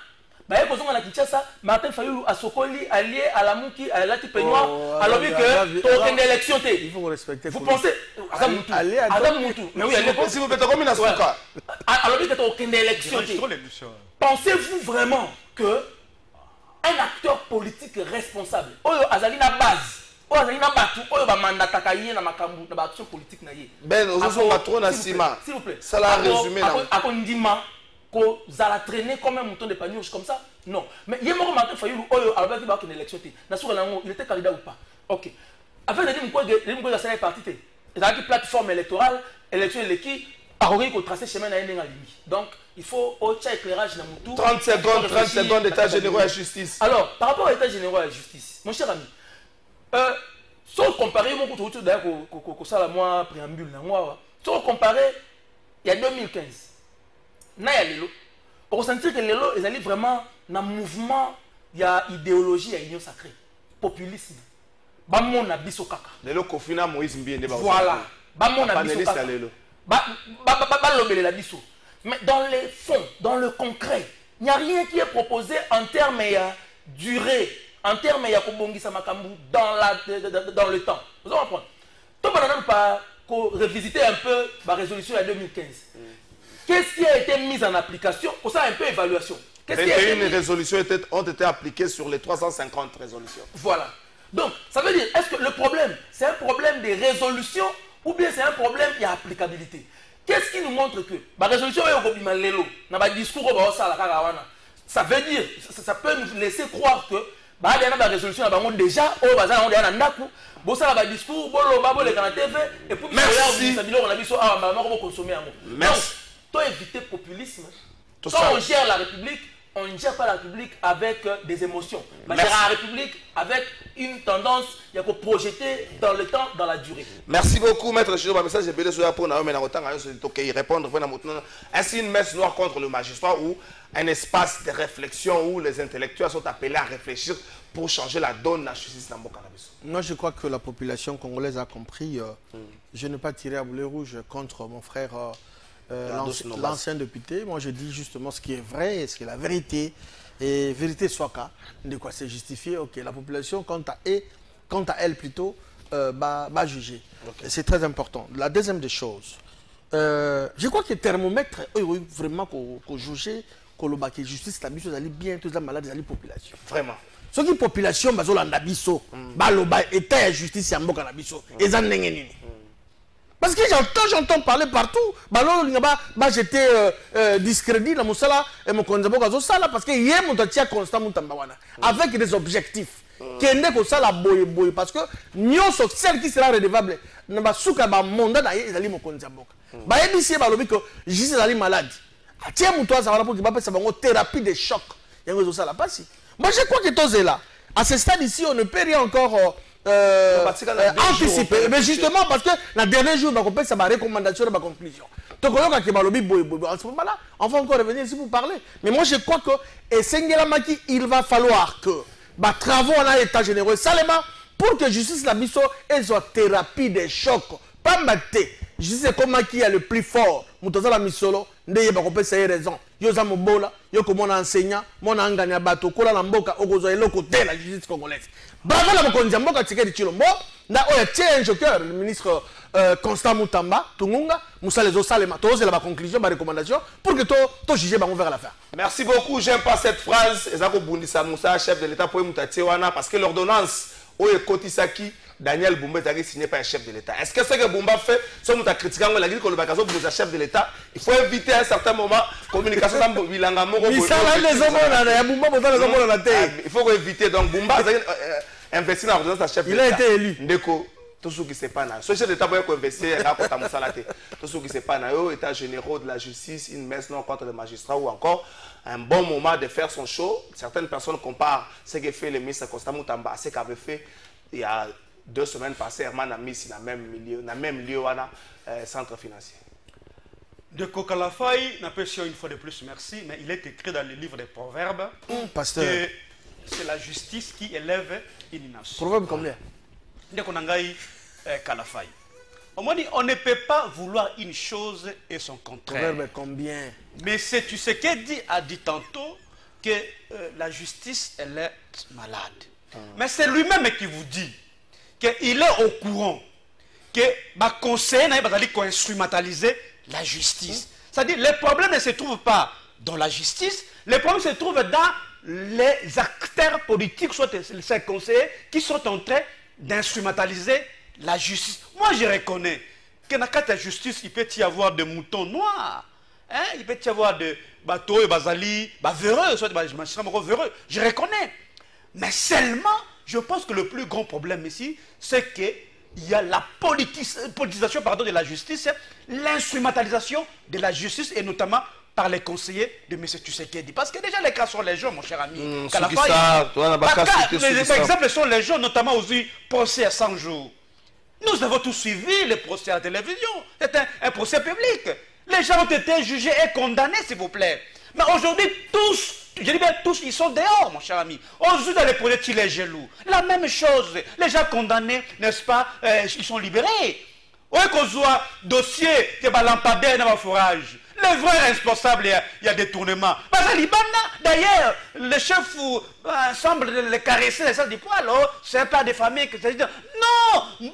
Martin Fayulu a Sokoli allié à la Mouki, à la Tipeignoir, alors que aucune élection. Il faut respecter. Vous pensez Adam Moutou. Mais oui, si vous faites comme une asuka. Alors que aucune élection. Pensez-vous vraiment que un acteur politique responsable, Azalina base, Ben, s'il vous plaît. Ça l'a résumé là. Qu'on a traîné comme un mouton de panouche comme ça? Non. Mais il y a un Martin Fayulu, il élection. Il était candidat ou pas? Ok. Avec les gens qui ont parti, il y a une plateforme électorale, élection qui a tracé le chemin à une donc il faut un éclairage dans le 30 secondes, état général et justice. Alors, par rapport à l'état général et justice, mon cher ami, si on compare, d'ailleurs, ça la moi préambule, si on compare, il y a 2015. On ressent que les lots, ils allaient vraiment dans le mouvement, il y a idéologie, il y a union sacrée, populisme. Bamon a biso kaka. Les lots confina Moïse Mbien. Voilà. Bamon a biso kaka. La biso. Mais dans les fonds, dans le concret, il n'y a rien qui est proposé en termes de durée, en termes de Kobongisa Makambu dans le temps. Vous allez comprendre. Tout le monde pas revisiter un peu la résolution de 2015. Qu'est-ce qui a été mis en application? Pour ça, un peu évaluation. 21 résolutions ont été appliquées sur les 350 résolutions. Voilà. Donc, ça veut dire, est-ce que le problème, c'est un problème de résolution ou bien c'est un problème d'applicabilité? Qu'est-ce qui nous montre que la résolution est discours, ça veut dire, ça peut nous laisser croire que la résolution est déjà au discours, et pour merci. Pour éviter le populisme, quand on gère la République, on ne gère pas la République avec des émotions. On gère la République avec une tendance à projeter dans le temps, dans la durée. Merci beaucoup, Maître Chino. Ma message est belé sur la pour Naomi Narotan, répondre ainsi une messe noire contre le magistrat ou un espace de réflexion où les intellectuels sont appelés à réfléchir pour changer la donne de la justice dans le cannabis. Moi, je crois que la population congolaise a compris. Je n'ai pas tiré à boulet rouge contre mon frère, l'ancien député. Moi, je dis justement ce qui est vrai, ce qui est la vérité. Et vérité soit cas, de quoi c'est justifié. Ok, la population, quant à elle plutôt, va juger. Okay. C'est très important. La deuxième des choses, je crois que le thermomètre, vraiment, qu'on juge, qu'on la justice, la mission, bien, tous les malades, la population. Vraiment. Ce qui est population, baloba, état et justice, c'est un biso. Parce que j'entends parler partout. J'étais discrédit dans mon sala et mon konzabo sala parce que hier mon tia constant avec des objectifs. Kende ko sala boy parce que nyon so celle qui sera redevable na ba suka ba monda na ezali mo konzabo. Ba ebisi ba lobi ko justice ezali malade. Atia muto ça va pour que ba pesa bango thérapie de choc. Yango zo sala pasi. Moi je crois que tous là à ce stade ici on ne peut rien encore anticiper. Mais justement parce que la dernière jour on peut ça ma recommandation et ma conclusion. Donc on que balobi boy en ce moment là on va encore revenir ici pour parler. Mais moi je crois que et Sengela Maki il va falloir que bah travaux en état généraux seulement pour que justice la mission et soit thérapie des chocs pas maté justice c'est comme qui est le plus fort mutoza la misolo ndeye ba kopesa raison yo za mobola yo ko mona enseignant mona anganya bato kola na mboka okozo eloko te la justice congolaise bravo la mokonzi mboka Tshisekedi Tshilombo na oya change cœur le ministre Constant Mutamba Tungunga Moussa les Osalema tous la conclusion ma recommandation pour que to juger bango vers la fin. Merci beaucoup, j'aime pas cette phrase ezako bundisa Moussa chef de l'état pour mutatie wana parce que l'ordonnance oye kotisaki Daniel Bumba est signé par un chef de l'État. Est-ce que ce que Bumba fait, si on a critiqué la ville que le bagazo pour un chef de l'État, il faut éviter à un certain moment communication dans Bilanga Moro. Il faut éviter donc Bumba investir dans l'ordonnance d'un chef de l'État. Il a été élu. Ndeko, tout ce qui se passe là. Ce chef d'État peut investir à côté de Moussalate. Tout ce qui se passe là, État généraux de la justice, une messe non contre les magistrats ou encore un bon moment de faire son show. Certaines personnes comparent ce que fait le ministre Constant Mutamba à ce qu'avait fait il y a 2 semaines passées, Herman a mis dans le même lieu, centre financier. De Kokalafai, n'a pas une fois de plus, merci, mais il est écrit dans le livre des Proverbes que c'est la justice qui élève une nation. Proverbe combien? De Konangai Kalafai. On ne peut pas vouloir une chose et son contraire. Proverbe combien? Mais c'est tu sais qu'Edi a dit tantôt que la justice, elle est malade. Mais c'est lui-même qui vous dit qu'il est au courant que le conseil va instrumentaliser la justice. C'est-à-dire que les problèmes ne se trouvent pas dans la justice, les problèmes se trouvent dans les acteurs politiques, soit ces conseillers, qui sont en train d'instrumentaliser la justice. Moi, je reconnais que dans la justice, il peut y avoir des moutons noirs. Hein? Il peut y avoir des bateaux et bazali, véreux, soit des magistrats véreux. Je reconnais. Mais seulement, je pense que le plus grand problème ici, c'est qu'il y a la politisation de la justice, l'instrumentalisation de la justice, et notamment par les conseillers de M. Tshisekedi. Parce que déjà, les cas sont légion, mon cher ami. Les exemples sont légion, notamment aussi procès à 100 jours. Nous avons tous suivi les procès à la télévision. C'était un procès public. Les gens ont été jugés et condamnés, s'il vous plaît. Mais aujourd'hui, tous, je dis bien tous, ils sont dehors, mon cher ami. Aujourd'hui, dans les projets, il est jaloux. La même chose. Les gens condamnés, n'est-ce pas, ils sont libérés. Oui, qu'on soit dossier, qui est lampadaire dans le forage. Les vrais responsables, il y a détournement. D'ailleurs, le chef semble les caresser les sens du poil. C'est un père de famille qui se dit non,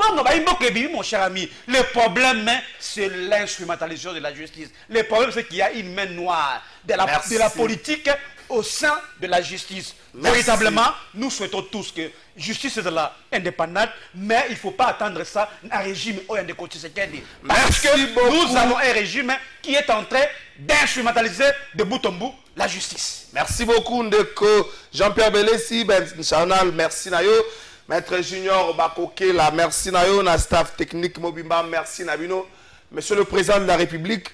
mon cher ami. Le problème, c'est l'instrumentalisation de la justice. Le problème, c'est qu'il y a une main noire de la politique au sein de la justice. Merci. Véritablement, nous souhaitons tous que justice est là indépendante, mais il ne faut pas attendre ça un régime parce que nous avons un régime qui est en train d'instrumentaliser de bout en bout la justice. Merci beaucoup Ndeko Jean-Pierre Belessi, Ben Chanal, merci Nayo, Maître Junior Bakokela, merci Nayo, na staff technique Mobimba, merci Nabino, Monsieur le Président de la République,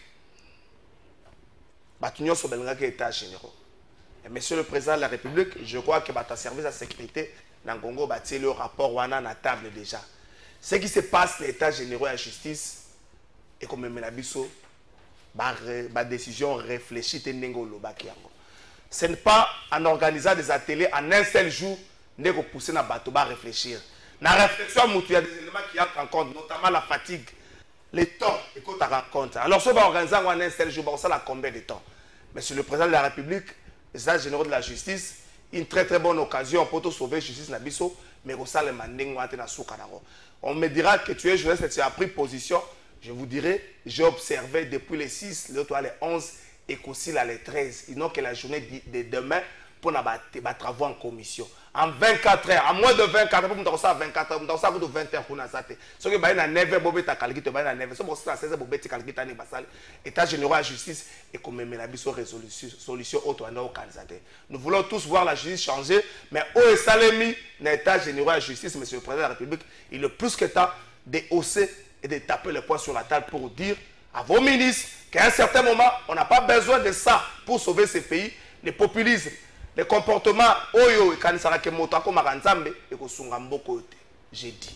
Batunyo Sobelga qui est état généraux. Monsieur le Président de la République, je crois que votre service de sécurité dans le Congo a le rapport à la table déjà. Ce qui se passe, l'État général de la justice, et comme même la biso, ma décision réfléchie. Ce n'est pas en organisant des ateliers en un seul jour que pousser na bateau à réfléchir. La réflexion, il y a des éléments qui entrent en compte, notamment la fatigue, le temps, et qu'on en compte. Alors, si on va organiser en un seul jour, ça a combien de temps? Monsieur le Président de la République, les agents généraux de la justice, une très bonne occasion pour sauver la justice Nabiso, mais aussi le manding. On me dira que tu es journaliste et tu as pris position. Je vous dirai, j'ai observé depuis les 6, l'autre les 11 et aussi les 13. Ils n'ont que la journée de demain pour les travaux en commission. En 24 heures, en moins de 24 heures, pour nous faire 24 heures, pour nous faire 20 heures pour nous faire. Ce qui est à 9 heures, pour calculer, à 9 heures, ce qui est à 16 heures, pour calculer, État général de la justice et comme même la solution autre au Canada. Nous voulons tous voir la justice changer, mais où est Salemi, l'État général de la justice, Monsieur le Président de la République, il est plus que temps de hausser et de taper le poing sur la table pour dire à vos ministres qu'à un certain moment, on n'a pas besoin de ça pour sauver ces pays. Le populisme, le comportement, oyo, et quand ça va que moto, comme Maranzambe, et que Sungambo côté. J'ai dit.